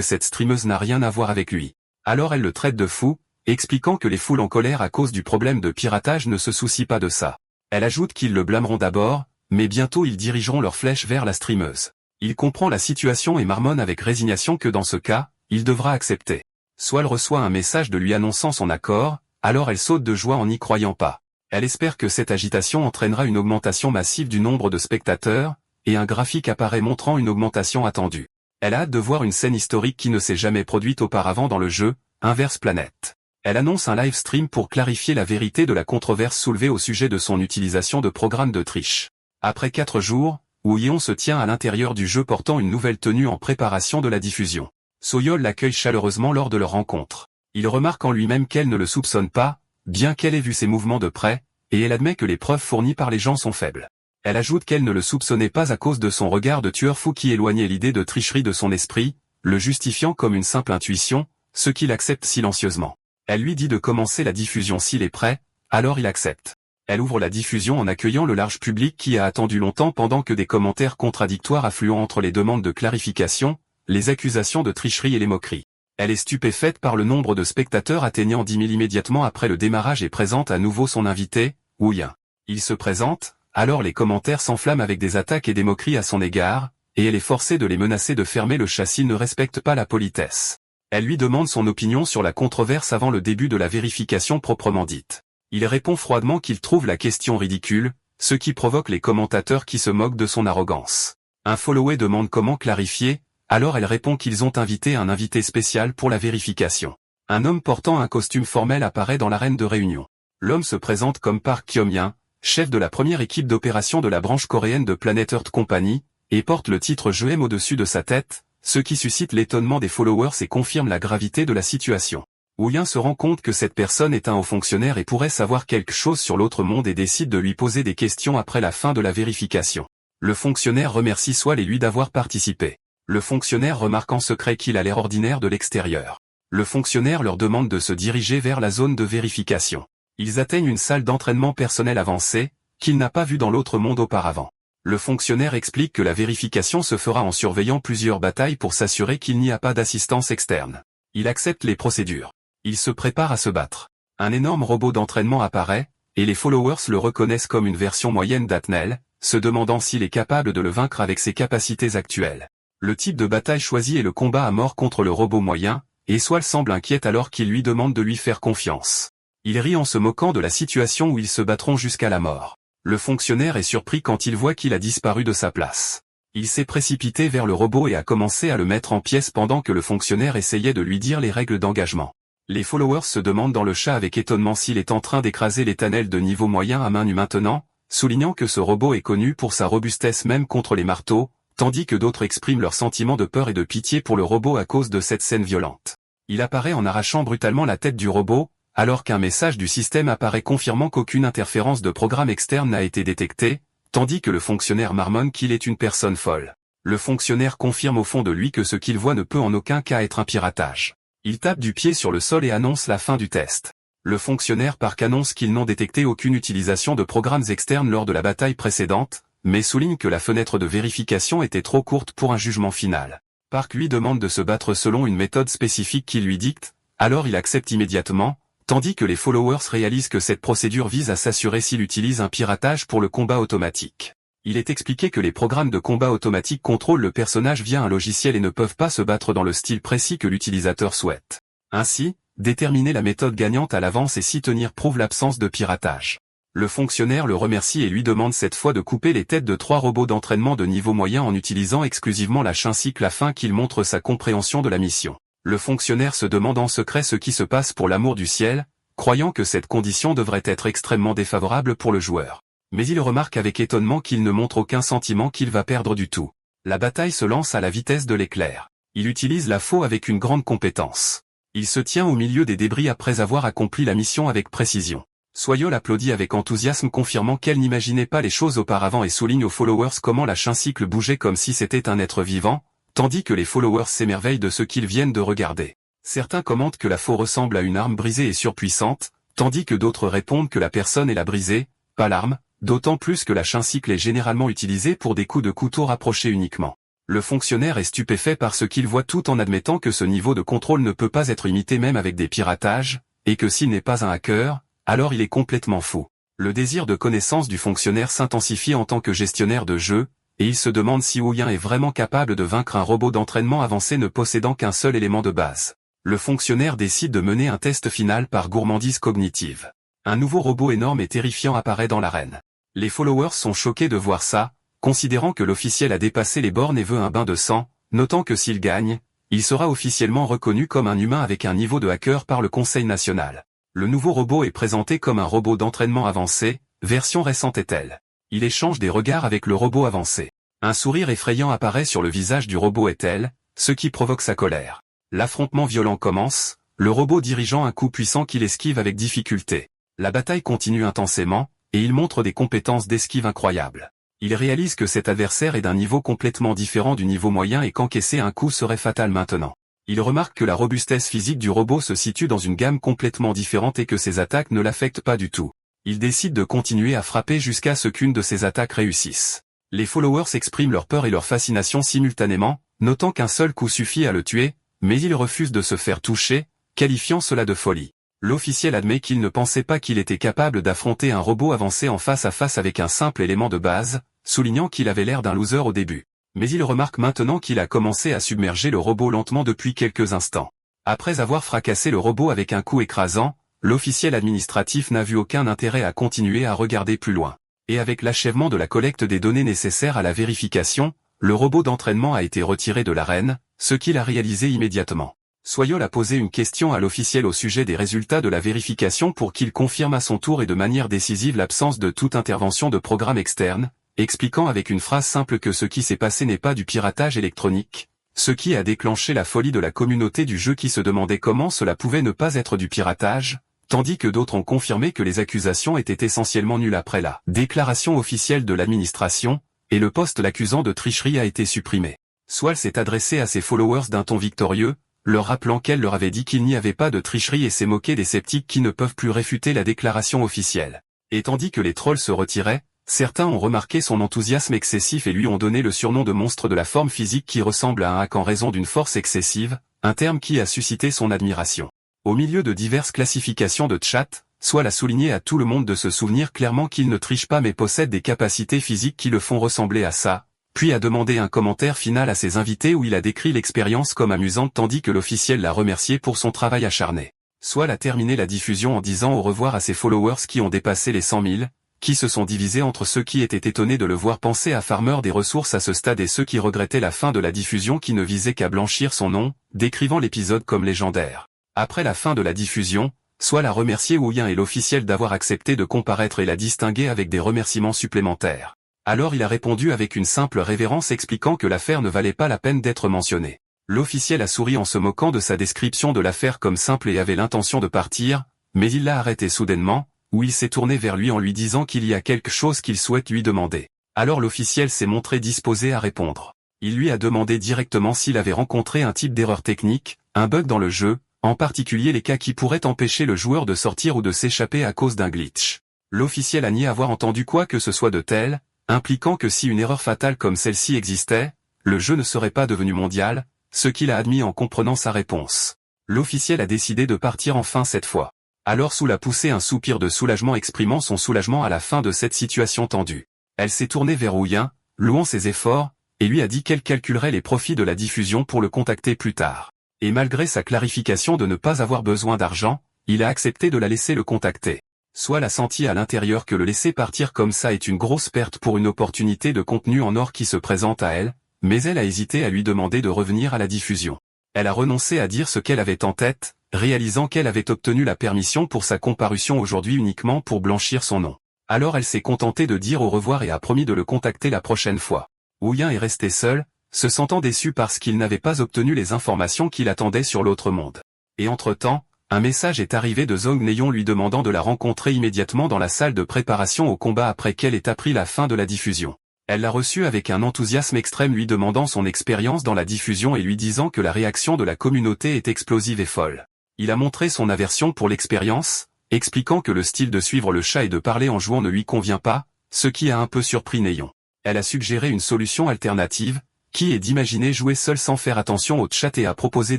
cette streameuse n'a rien à voir avec lui. Alors elle le traite de fou, expliquant que les foules en colère à cause du problème de piratage ne se soucient pas de ça. Elle ajoute qu'ils le blâmeront d'abord, mais bientôt ils dirigeront leurs flèches vers la streameuse. Il comprend la situation et marmonne avec résignation que dans ce cas, il devra accepter. Swal reçoit un message de lui annonçant son accord, alors elle saute de joie en n'y croyant pas. Elle espère que cette agitation entraînera une augmentation massive du nombre de spectateurs, et un graphique apparaît montrant une augmentation attendue. Elle a hâte de voir une scène historique qui ne s'est jamais produite auparavant dans le jeu, Inverse Planet. Elle annonce un live stream pour clarifier la vérité de la controverse soulevée au sujet de son utilisation de programmes de triche. Après 4 jours, Wu Yeon se tient à l'intérieur du jeu portant une nouvelle tenue en préparation de la diffusion. Soyeol l'accueille chaleureusement lors de leur rencontre. Il remarque en lui-même qu'elle ne le soupçonne pas, bien qu'elle ait vu ses mouvements de près, et elle admet que les preuves fournies par les gens sont faibles. Elle ajoute qu'elle ne le soupçonnait pas à cause de son regard de tueur fou qui éloignait l'idée de tricherie de son esprit, le justifiant comme une simple intuition, ce qu'il accepte silencieusement. Elle lui dit de commencer la diffusion s'il est prêt, alors il accepte. Elle ouvre la diffusion en accueillant le large public qui a attendu longtemps pendant que des commentaires contradictoires affluent entre les demandes de clarification, les accusations de tricherie et les moqueries. Elle est stupéfaite par le nombre de spectateurs atteignant 10 000 immédiatement après le démarrage et présente à nouveau son invité, Wu Yeon. Il se présente, alors les commentaires s'enflamment avec des attaques et des moqueries à son égard, et elle est forcée de les menacer de fermer le chat s'il ne respecte pas la politesse. Elle lui demande son opinion sur la controverse avant le début de la vérification proprement dite. Il répond froidement qu'il trouve la question ridicule, ce qui provoque les commentateurs qui se moquent de son arrogance. Un follower demande comment clarifier, alors elle répond qu'ils ont invité un invité spécial pour la vérification. Un homme portant un costume formel apparaît dans l'arène de réunion. L'homme se présente comme Park Kyom-yeon, chef de la première équipe d'opération de la branche coréenne de Planet Earth Company, et porte le titre Je aime au-dessus de sa tête, ce qui suscite l'étonnement des followers et confirme la gravité de la situation. Wu Yeon se rend compte que cette personne est un haut fonctionnaire et pourrait savoir quelque chose sur l'autre monde et décide de lui poser des questions après la fin de la vérification. Le fonctionnaire remercie Swal et lui d'avoir participé. Le fonctionnaire remarque en secret qu'il a l'air ordinaire de l'extérieur. Le fonctionnaire leur demande de se diriger vers la zone de vérification. Ils atteignent une salle d'entraînement personnel avancée, qu'il n'a pas vue dans l'autre monde auparavant. Le fonctionnaire explique que la vérification se fera en surveillant plusieurs batailles pour s'assurer qu'il n'y a pas d'assistance externe. Il accepte les procédures. Il se prépare à se battre. Un énorme robot d'entraînement apparaît, et les followers le reconnaissent comme une version moyenne d'Atnel, se demandant s'il est capable de le vaincre avec ses capacités actuelles. Le type de bataille choisi est le combat à mort contre le robot moyen, et Swal semble inquiète alors qu'il lui demande de lui faire confiance. Il rit en se moquant de la situation où ils se battront jusqu'à la mort. Le fonctionnaire est surpris quand il voit qu'il a disparu de sa place. Il s'est précipité vers le robot et a commencé à le mettre en pièces pendant que le fonctionnaire essayait de lui dire les règles d'engagement. Les followers se demandent dans le chat avec étonnement s'il est en train d'écraser les tunnels de niveau moyen à main nue maintenant, soulignant que ce robot est connu pour sa robustesse même contre les marteaux, tandis que d'autres expriment leur sentiment de peur et de pitié pour le robot à cause de cette scène violente. Il apparaît en arrachant brutalement la tête du robot, alors qu'un message du système apparaît confirmant qu'aucune interférence de programme externe n'a été détectée, tandis que le fonctionnaire marmonne qu'il est une personne folle. Le fonctionnaire confirme au fond de lui que ce qu'il voit ne peut en aucun cas être un piratage. Il tape du pied sur le sol et annonce la fin du test. Le fonctionnaire Park annonce qu'ils n'ont détecté aucune utilisation de programmes externes lors de la bataille précédente, mais souligne que la fenêtre de vérification était trop courte pour un jugement final. Park lui demande de se battre selon une méthode spécifique qu'il lui dicte, alors il accepte immédiatement, tandis que les followers réalisent que cette procédure vise à s'assurer s'il utilise un piratage pour le combat automatique. Il est expliqué que les programmes de combat automatique contrôlent le personnage via un logiciel et ne peuvent pas se battre dans le style précis que l'utilisateur souhaite. Ainsi, déterminer la méthode gagnante à l'avance et s'y tenir prouve l'absence de piratage. Le fonctionnaire le remercie et lui demande cette fois de couper les têtes de 3 robots d'entraînement de niveau moyen en utilisant exclusivement la chaîne cycle afin qu'il montre sa compréhension de la mission. Le fonctionnaire se demande en secret ce qui se passe pour l'amour du ciel, croyant que cette condition devrait être extrêmement défavorable pour le joueur. Mais il remarque avec étonnement qu'il ne montre aucun sentiment qu'il va perdre du tout. La bataille se lance à la vitesse de l'éclair. Il utilise la faux avec une grande compétence. Il se tient au milieu des débris après avoir accompli la mission avec précision. Soyeol applaudit avec enthousiasme confirmant qu'elle n'imaginait pas les choses auparavant et souligne aux followers comment la chaîne cycle bougeait comme si c'était un être vivant, tandis que les followers s'émerveillent de ce qu'ils viennent de regarder. Certains commentent que la faux ressemble à une arme brisée et surpuissante, tandis que d'autres répondent que la personne est la brisée, pas l'arme, d'autant plus que la Shincycle est généralement utilisée pour des coups de couteau rapprochés uniquement. Le fonctionnaire est stupéfait par ce qu'il voit tout en admettant que ce niveau de contrôle ne peut pas être imité même avec des piratages, et que s'il n'est pas un hacker, alors il est complètement fou. Le désir de connaissance du fonctionnaire s'intensifie en tant que gestionnaire de jeu, et il se demande si Ouyin est vraiment capable de vaincre un robot d'entraînement avancé ne possédant qu'un seul élément de base. Le fonctionnaire décide de mener un test final par gourmandise cognitive. Un nouveau robot énorme et terrifiant apparaît dans l'arène. Les followers sont choqués de voir ça, considérant que l'officiel a dépassé les bornes et veut un bain de sang, notant que s'il gagne, il sera officiellement reconnu comme un humain avec un niveau de hacker par le Conseil national. Le nouveau robot est présenté comme un robot d'entraînement avancé, version récente est-elle. Il échange des regards avec le robot avancé. Un sourire effrayant apparaît sur le visage du robot est-elle, ce qui provoque sa colère. L'affrontement violent commence, le robot dirigeant un coup puissant qu'il esquive avec difficulté. La bataille continue intensément, et il montre des compétences d'esquive incroyables. Il réalise que cet adversaire est d'un niveau complètement différent du niveau moyen et qu'encaisser un coup serait fatal maintenant. Il remarque que la robustesse physique du robot se situe dans une gamme complètement différente et que ses attaques ne l'affectent pas du tout. Il décide de continuer à frapper jusqu'à ce qu'une de ses attaques réussisse. Les followers expriment leur peur et leur fascination simultanément, notant qu'un seul coup suffit à le tuer, mais il refuse de se faire toucher, qualifiant cela de folie. L'officiel admet qu'il ne pensait pas qu'il était capable d'affronter un robot avancé en face à face avec un simple élément de base, soulignant qu'il avait l'air d'un loser au début. Mais il remarque maintenant qu'il a commencé à submerger le robot lentement depuis quelques instants. Après avoir fracassé le robot avec un coup écrasant, l'officiel administratif n'a vu aucun intérêt à continuer à regarder plus loin. Et avec l'achèvement de la collecte des données nécessaires à la vérification, le robot d'entraînement a été retiré de l'arène, ce qu'il a réalisé immédiatement. Soyol a posé une question à l'officiel au sujet des résultats de la vérification pour qu'il confirme à son tour et de manière décisive l'absence de toute intervention de programme externe, expliquant avec une phrase simple que ce qui s'est passé n'est pas du piratage électronique, ce qui a déclenché la folie de la communauté du jeu qui se demandait comment cela pouvait ne pas être du piratage, tandis que d'autres ont confirmé que les accusations étaient essentiellement nulles après la déclaration officielle de l'administration, et le post l'accusant de tricherie a été supprimé. Soil s'est adressé à ses followers d'un ton victorieux, leur rappelant qu'elle leur avait dit qu'il n'y avait pas de tricherie et s'est moqué des sceptiques qui ne peuvent plus réfuter la déclaration officielle. Et tandis que les trolls se retiraient, certains ont remarqué son enthousiasme excessif et lui ont donné le surnom de monstre de la forme physique qui ressemble à un hack en raison d'une force excessive, un terme qui a suscité son admiration. Au milieu de diverses classifications de chat, Soil a souligné à tout le monde de se souvenir clairement qu'il ne triche pas mais possède des capacités physiques qui le font ressembler à ça, puis a demandé un commentaire final à ses invités où il a décrit l'expérience comme amusante tandis que l'officiel l'a remercié pour son travail acharné. Soil a terminé la diffusion en disant au revoir à ses followers qui ont dépassé les 100 000, qui se sont divisés entre ceux qui étaient étonnés de le voir penser à farmer des ressources à ce stade et ceux qui regrettaient la fin de la diffusion qui ne visait qu'à blanchir son nom, décrivant l'épisode comme légendaire. Après la fin de la diffusion, Soil a remercié Ouyin et l'officiel d'avoir accepté de comparaître et l'a distingué avec des remerciements supplémentaires. Alors il a répondu avec une simple révérence expliquant que l'affaire ne valait pas la peine d'être mentionnée. L'officiel a souri en se moquant de sa description de l'affaire comme simple et avait l'intention de partir, mais il l'a arrêté soudainement, où il s'est tourné vers lui en lui disant qu'il y a quelque chose qu'il souhaite lui demander. Alors l'officiel s'est montré disposé à répondre. Il lui a demandé directement s'il avait rencontré un type d'erreur technique, un bug dans le jeu, en particulier les cas qui pourraient empêcher le joueur de sortir ou de s'échapper à cause d'un glitch. L'officiel a nié avoir entendu quoi que ce soit de tel, impliquant que si une erreur fatale comme celle-ci existait, le jeu ne serait pas devenu mondial, ce qu'il a admis en comprenant sa réponse. L'officiel a décidé de partir enfin cette fois. Alors Soul a poussé un soupir de soulagement exprimant son soulagement à la fin de cette situation tendue. Elle s'est tournée vers Ouyin, louant ses efforts, et lui a dit qu'elle calculerait les profits de la diffusion pour le contacter plus tard. Et malgré sa clarification de ne pas avoir besoin d'argent, il a accepté de la laisser le contacter. Soil a senti à l'intérieur que le laisser partir comme ça est une grosse perte pour une opportunité de contenu en or qui se présente à elle, mais elle a hésité à lui demander de revenir à la diffusion. Elle a renoncé à dire ce qu'elle avait en tête, réalisant qu'elle avait obtenu la permission pour sa comparution aujourd'hui uniquement pour blanchir son nom. Alors elle s'est contentée de dire au revoir et a promis de le contacter la prochaine fois. Ouyin est resté seul, se sentant déçu parce qu'il n'avait pas obtenu les informations qu'il attendait sur l'autre monde. Et entre-temps, un message est arrivé de Zhong Neyon lui demandant de la rencontrer immédiatement dans la salle de préparation au combat après qu'elle ait appris la fin de la diffusion. Elle l'a reçu avec un enthousiasme extrême lui demandant son expérience dans la diffusion et lui disant que la réaction de la communauté est explosive et folle. Il a montré son aversion pour l'expérience, expliquant que le style de suivre le chat et de parler en jouant ne lui convient pas, ce qui a un peu surpris Neon. Elle a suggéré une solution alternative, qui est d'imaginer jouer seul sans faire attention au chat et a proposé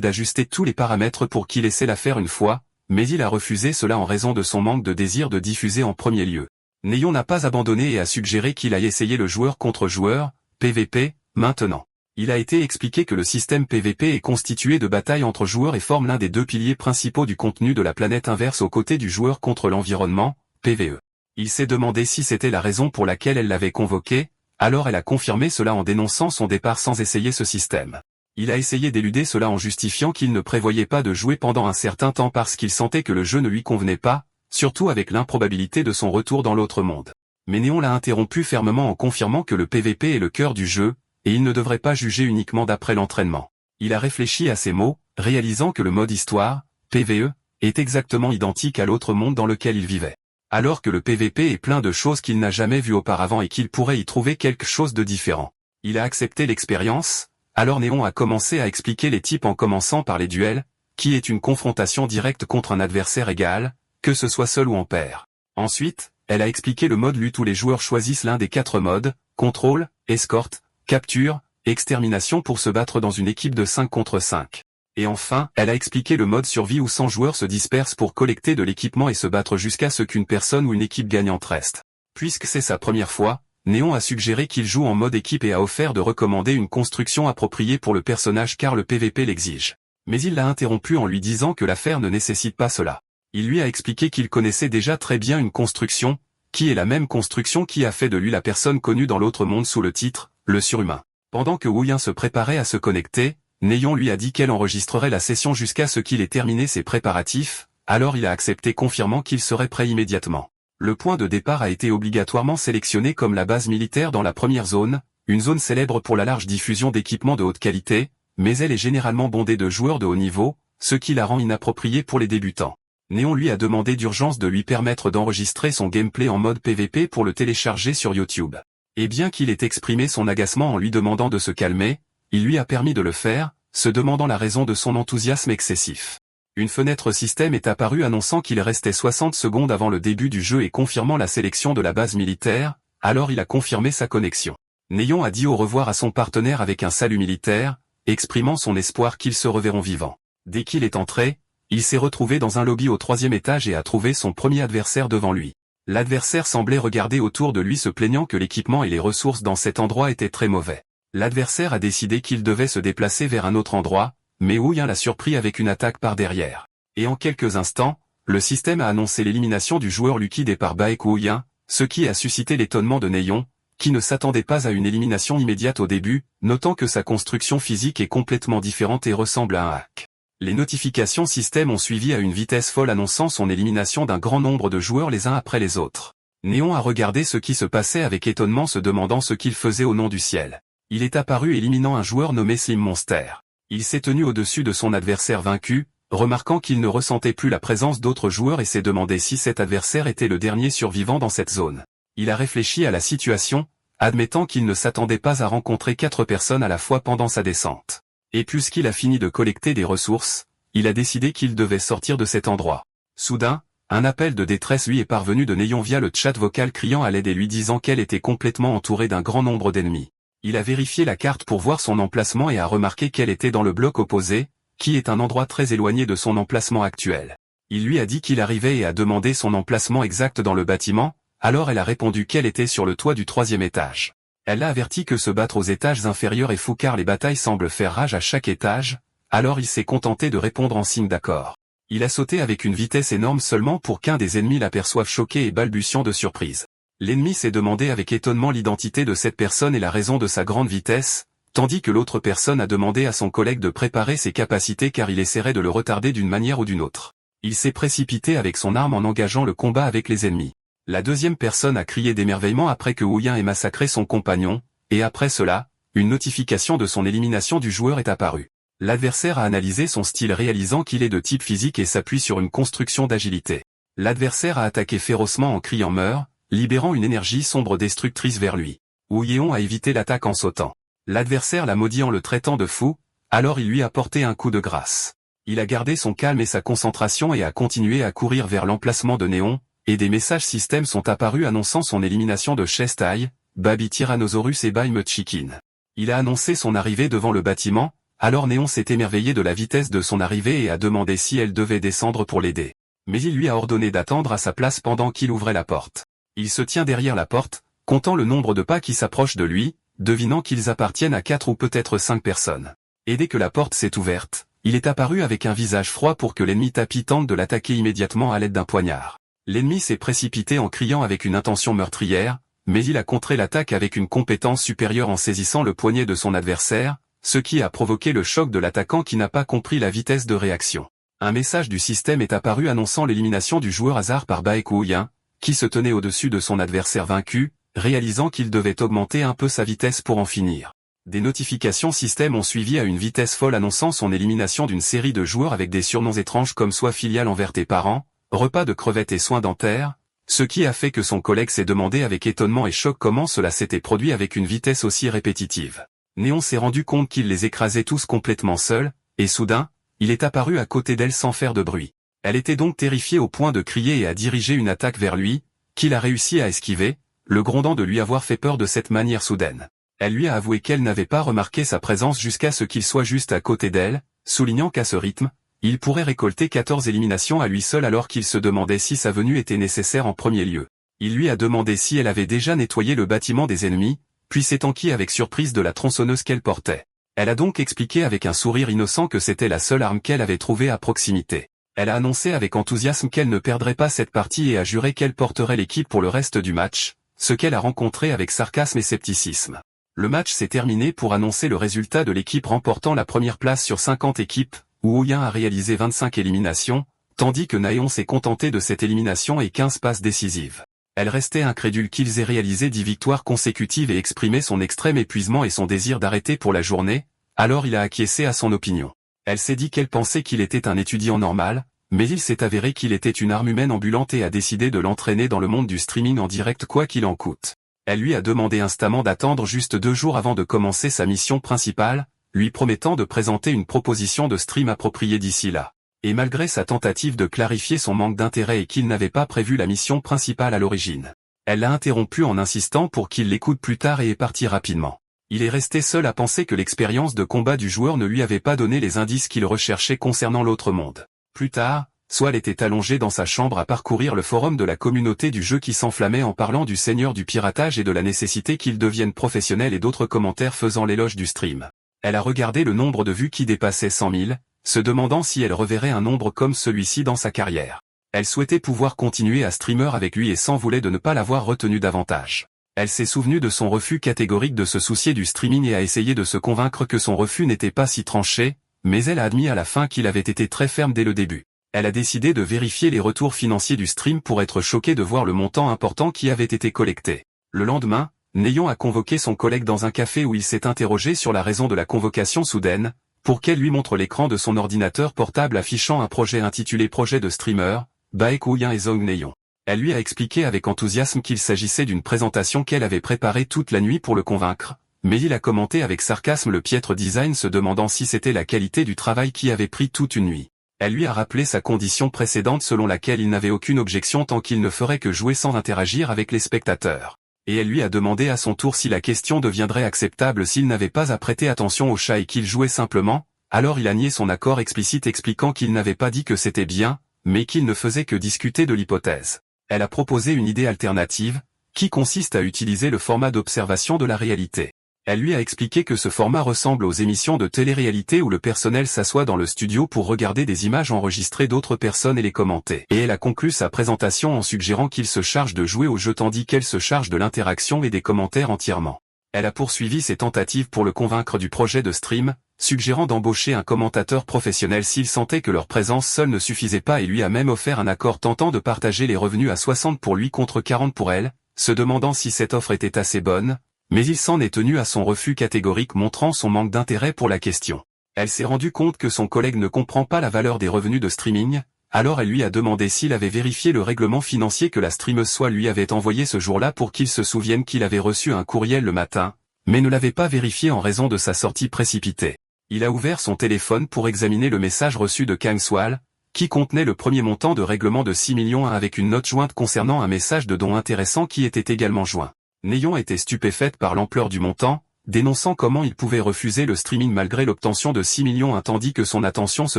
d'ajuster tous les paramètres pour qu'il essaie la faire une fois, mais il a refusé cela en raison de son manque de désir de diffuser en premier lieu. Neon n'a pas abandonné et a suggéré qu'il aille essayer le joueur contre joueur, PVP, maintenant. Il a été expliqué que le système PVP est constitué de batailles entre joueurs et forme l'un des deux piliers principaux du contenu de la planète inverse aux côtés du joueur contre l'environnement, PVE. Il s'est demandé si c'était la raison pour laquelle elle l'avait convoqué, alors elle a confirmé cela en dénonçant son départ sans essayer ce système. Il a essayé d'éluder cela en justifiant qu'il ne prévoyait pas de jouer pendant un certain temps parce qu'il sentait que le jeu ne lui convenait pas, surtout avec l'improbabilité de son retour dans l'autre monde. Mais Neon l'a interrompu fermement en confirmant que le PVP est le cœur du jeu, et il ne devrait pas juger uniquement d'après l'entraînement. Il a réfléchi à ces mots, réalisant que le mode histoire, PVE, est exactement identique à l'autre monde dans lequel il vivait. Alors que le PVP est plein de choses qu'il n'a jamais vues auparavant et qu'il pourrait y trouver quelque chose de différent. Il a accepté l'expérience, alors Neon a commencé à expliquer les types en commençant par les duels, qui est une confrontation directe contre un adversaire égal, que ce soit seul ou en paire. Ensuite, elle a expliqué le mode lutte où les joueurs choisissent l'un des 4 modes, contrôle, escorte, capture, extermination pour se battre dans une équipe de 5 contre 5. Et enfin, elle a expliqué le mode survie où 100 joueurs se dispersent pour collecter de l'équipement et se battre jusqu'à ce qu'une personne ou une équipe gagnante reste. Puisque c'est sa première fois, Neon a suggéré qu'il joue en mode équipe et a offert de recommander une construction appropriée pour le personnage car le PVP l'exige. Mais il l'a interrompu en lui disant que l'affaire ne nécessite pas cela. Il lui a expliqué qu'il connaissait déjà très bien une construction, qui est la même construction qui a fait de lui la personne connue dans l'autre monde sous le titre, le surhumain. Pendant que Wooyin se préparait à se connecter, Neon lui a dit qu'elle enregistrerait la session jusqu'à ce qu'il ait terminé ses préparatifs, alors il a accepté confirmant qu'il serait prêt immédiatement. Le point de départ a été obligatoirement sélectionné comme la base militaire dans la première zone, une zone célèbre pour la large diffusion d'équipements de haute qualité, mais elle est généralement bondée de joueurs de haut niveau, ce qui la rend inappropriée pour les débutants. Neon lui a demandé d'urgence de lui permettre d'enregistrer son gameplay en mode PVP pour le télécharger sur YouTube. Et bien qu'il ait exprimé son agacement en lui demandant de se calmer, il lui a permis de le faire, se demandant la raison de son enthousiasme excessif. Une fenêtre système est apparue annonçant qu'il restait 60 secondes avant le début du jeu et confirmant la sélection de la base militaire, alors il a confirmé sa connexion. Neon a dit au revoir à son partenaire avec un salut militaire, exprimant son espoir qu'ils se reverront vivants. Dès qu'il est entré, il s'est retrouvé dans un lobby au 3e étage et a trouvé son premier adversaire devant lui. L'adversaire semblait regarder autour de lui se plaignant que l'équipement et les ressources dans cet endroit étaient très mauvais. L'adversaire a décidé qu'il devait se déplacer vers un autre endroit, mais Wooyin l'a surpris avec une attaque par derrière. Et en quelques instants, le système a annoncé l'élimination du joueur liquide et par Baek Wooyin, ce qui a suscité l'étonnement de Neon, qui ne s'attendait pas à une élimination immédiate au début, notant que sa construction physique est complètement différente et ressemble à un hack. Les notifications système ont suivi à une vitesse folle annonçant son élimination d'un grand nombre de joueurs les uns après les autres. Neon a regardé ce qui se passait avec étonnement se demandant ce qu'il faisait au nom du ciel. Il est apparu éliminant un joueur nommé Slim Monster. Il s'est tenu au-dessus de son adversaire vaincu, remarquant qu'il ne ressentait plus la présence d'autres joueurs et s'est demandé si cet adversaire était le dernier survivant dans cette zone. Il a réfléchi à la situation, admettant qu'il ne s'attendait pas à rencontrer 4 personnes à la fois pendant sa descente. Et puisqu'il a fini de collecter des ressources, il a décidé qu'il devait sortir de cet endroit. Soudain, un appel de détresse lui est parvenu de Neon via le chat vocal criant à l'aide et lui disant qu'elle était complètement entourée d'un grand nombre d'ennemis. Il a vérifié la carte pour voir son emplacement et a remarqué qu'elle était dans le bloc opposé, qui est un endroit très éloigné de son emplacement actuel. Il lui a dit qu'il arrivait et a demandé son emplacement exact dans le bâtiment, alors elle a répondu qu'elle était sur le toit du 3e étage. Elle l'a averti que se battre aux étages inférieurs est fou car les batailles semblent faire rage à chaque étage, alors il s'est contenté de répondre en signe d'accord. Il a sauté avec une vitesse énorme seulement pour qu'un des ennemis l'aperçoive choqué et balbutiant de surprise. L'ennemi s'est demandé avec étonnement l'identité de cette personne et la raison de sa grande vitesse, tandis que l'autre personne a demandé à son collègue de préparer ses capacités car il essaierait de le retarder d'une manière ou d'une autre. Il s'est précipité avec son arme en engageant le combat avec les ennemis. La deuxième personne a crié d'émerveillement après que Wooyin ait massacré son compagnon, et après cela, une notification de son élimination du joueur est apparue. L'adversaire a analysé son style réalisant qu'il est de type physique et s'appuie sur une construction d'agilité. L'adversaire a attaqué férocement en criant meurt, libérant une énergie sombre destructrice vers lui. Wooyin a évité l'attaque en sautant. L'adversaire l'a maudit en le traitant de fou, alors il lui a porté un coup de grâce. Il a gardé son calme et sa concentration et a continué à courir vers l'emplacement de Néon, et des messages système sont apparus annonçant son élimination de Chestai, Baby Tyrannosaurus et By Chicken. Il a annoncé son arrivée devant le bâtiment, alors Néon s'est émerveillé de la vitesse de son arrivée et a demandé si elle devait descendre pour l'aider. Mais il lui a ordonné d'attendre à sa place pendant qu'il ouvrait la porte. Il se tient derrière la porte, comptant le nombre de pas qui s'approchent de lui, devinant qu'ils appartiennent à 4 ou peut-être 5 personnes. Et dès que la porte s'est ouverte, il est apparu avec un visage froid pour que l'ennemi Tapi tente de l'attaquer immédiatement à l'aide d'un poignard. L'ennemi s'est précipité en criant avec une intention meurtrière, mais il a contré l'attaque avec une compétence supérieure en saisissant le poignet de son adversaire, ce qui a provoqué le choc de l'attaquant qui n'a pas compris la vitesse de réaction. Un message du système est apparu annonçant l'élimination du joueur hasard par Baekouyan, qui se tenait au-dessus de son adversaire vaincu, réalisant qu'il devait augmenter un peu sa vitesse pour en finir. Des notifications système ont suivi à une vitesse folle annonçant son élimination d'une série de joueurs avec des surnoms étranges comme soit filiale envers tes parents, repas de crevettes et soins dentaires, ce qui a fait que son collègue s'est demandé avec étonnement et choc comment cela s'était produit avec une vitesse aussi répétitive. Néon s'est rendu compte qu'il les écrasait tous complètement seul, et soudain, il est apparu à côté d'elle sans faire de bruit. Elle était donc terrifiée au point de crier et a dirigé une attaque vers lui, qu'il a réussi à esquiver, le grondant de lui avoir fait peur de cette manière soudaine. Elle lui a avoué qu'elle n'avait pas remarqué sa présence jusqu'à ce qu'il soit juste à côté d'elle, soulignant qu'à ce rythme, il pourrait récolter 14 éliminations à lui seul alors qu'il se demandait si sa venue était nécessaire en premier lieu. Il lui a demandé si elle avait déjà nettoyé le bâtiment des ennemis, puis s'est enquis avec surprise de la tronçonneuse qu'elle portait. Elle a donc expliqué avec un sourire innocent que c'était la seule arme qu'elle avait trouvée à proximité. Elle a annoncé avec enthousiasme qu'elle ne perdrait pas cette partie et a juré qu'elle porterait l'équipe pour le reste du match, ce qu'elle a rencontré avec sarcasme et scepticisme. Le match s'est terminé pour annoncer le résultat de l'équipe remportant la première place sur 50 équipes, où Ouyin a réalisé 25 éliminations, tandis que Naeon s'est contenté de cette élimination et 15 passes décisives. Elle restait incrédule qu'ils aient réalisé 10 victoires consécutives et exprimé son extrême épuisement et son désir d'arrêter pour la journée, alors il a acquiescé à son opinion. Elle s'est dit qu'elle pensait qu'il était un étudiant normal, mais il s'est avéré qu'il était une arme humaine ambulante et a décidé de l'entraîner dans le monde du streaming en direct quoi qu'il en coûte. Elle lui a demandé instamment d'attendre juste 2 jours avant de commencer sa mission principale, lui promettant de présenter une proposition de stream appropriée d'ici là. Et malgré sa tentative de clarifier son manque d'intérêt et qu'il n'avait pas prévu la mission principale à l'origine, elle l'a interrompu en insistant pour qu'il l'écoute plus tard et est parti rapidement. Il est resté seul à penser que l'expérience de combat du joueur ne lui avait pas donné les indices qu'il recherchait concernant l'autre monde. Plus tard, Swal était allongé dans sa chambre à parcourir le forum de la communauté du jeu qui s'enflammait en parlant du seigneur du piratage et de la nécessité qu'il devienne professionnel et d'autres commentaires faisant l'éloge du stream. Elle a regardé le nombre de vues qui dépassait 100 000, se demandant si elle reverrait un nombre comme celui-ci dans sa carrière. Elle souhaitait pouvoir continuer à streamer avec lui et s'en voulait de ne pas l'avoir retenu davantage. Elle s'est souvenue de son refus catégorique de se soucier du streaming et a essayé de se convaincre que son refus n'était pas si tranché, mais elle a admis à la fin qu'il avait été très ferme dès le début. Elle a décidé de vérifier les retours financiers du stream pour être choquée de voir le montant important qui avait été collecté. Le lendemain, Néon a convoqué son collègue dans un café où il s'est interrogé sur la raison de la convocation soudaine, pour qu'elle lui montre l'écran de son ordinateur portable affichant un projet intitulé Projet de streamer, Baekouyan et Zong Néon. Elle lui a expliqué avec enthousiasme qu'il s'agissait d'une présentation qu'elle avait préparée toute la nuit pour le convaincre, mais il a commenté avec sarcasme le piètre design se demandant si c'était la qualité du travail qui avait pris toute une nuit. Elle lui a rappelé sa condition précédente selon laquelle il n'avait aucune objection tant qu'il ne ferait que jouer sans interagir avec les spectateurs. Et elle lui a demandé à son tour si la question deviendrait acceptable s'il n'avait pas à prêter attention au chat et qu'il jouait simplement, alors il a nié son accord explicite expliquant qu'il n'avait pas dit que c'était bien, mais qu'il ne faisait que discuter de l'hypothèse. Elle a proposé une idée alternative, qui consiste à utiliser le format d'observation de la réalité. Elle lui a expliqué que ce format ressemble aux émissions de télé-réalité où le personnel s'assoit dans le studio pour regarder des images enregistrées d'autres personnes et les commenter. Et elle a conclu sa présentation en suggérant qu'il se charge de jouer au jeu tandis qu'elle se charge de l'interaction et des commentaires entièrement. Elle a poursuivi ses tentatives pour le convaincre du projet de stream, suggérant d'embaucher un commentateur professionnel s'il sentait que leur présence seule ne suffisait pas et lui a même offert un accord tentant de partager les revenus à 60 pour lui contre 40 pour elle, se demandant si cette offre était assez bonne. Mais il s'en est tenu à son refus catégorique montrant son manque d'intérêt pour la question. Elle s'est rendue compte que son collègue ne comprend pas la valeur des revenus de streaming, alors elle lui a demandé s'il avait vérifié le règlement financier que la streameuse Swal lui avait envoyé ce jour-là pour qu'il se souvienne qu'il avait reçu un courriel le matin, mais ne l'avait pas vérifié en raison de sa sortie précipitée. Il a ouvert son téléphone pour examiner le message reçu de Kang Swal, qui contenait le premier montant de règlement de 6 millions avec une note jointe concernant un message de don intéressant qui était également joint. Neon était stupéfaite par l'ampleur du montant, dénonçant comment il pouvait refuser le streaming malgré l'obtention de 6 millions tandis que son attention se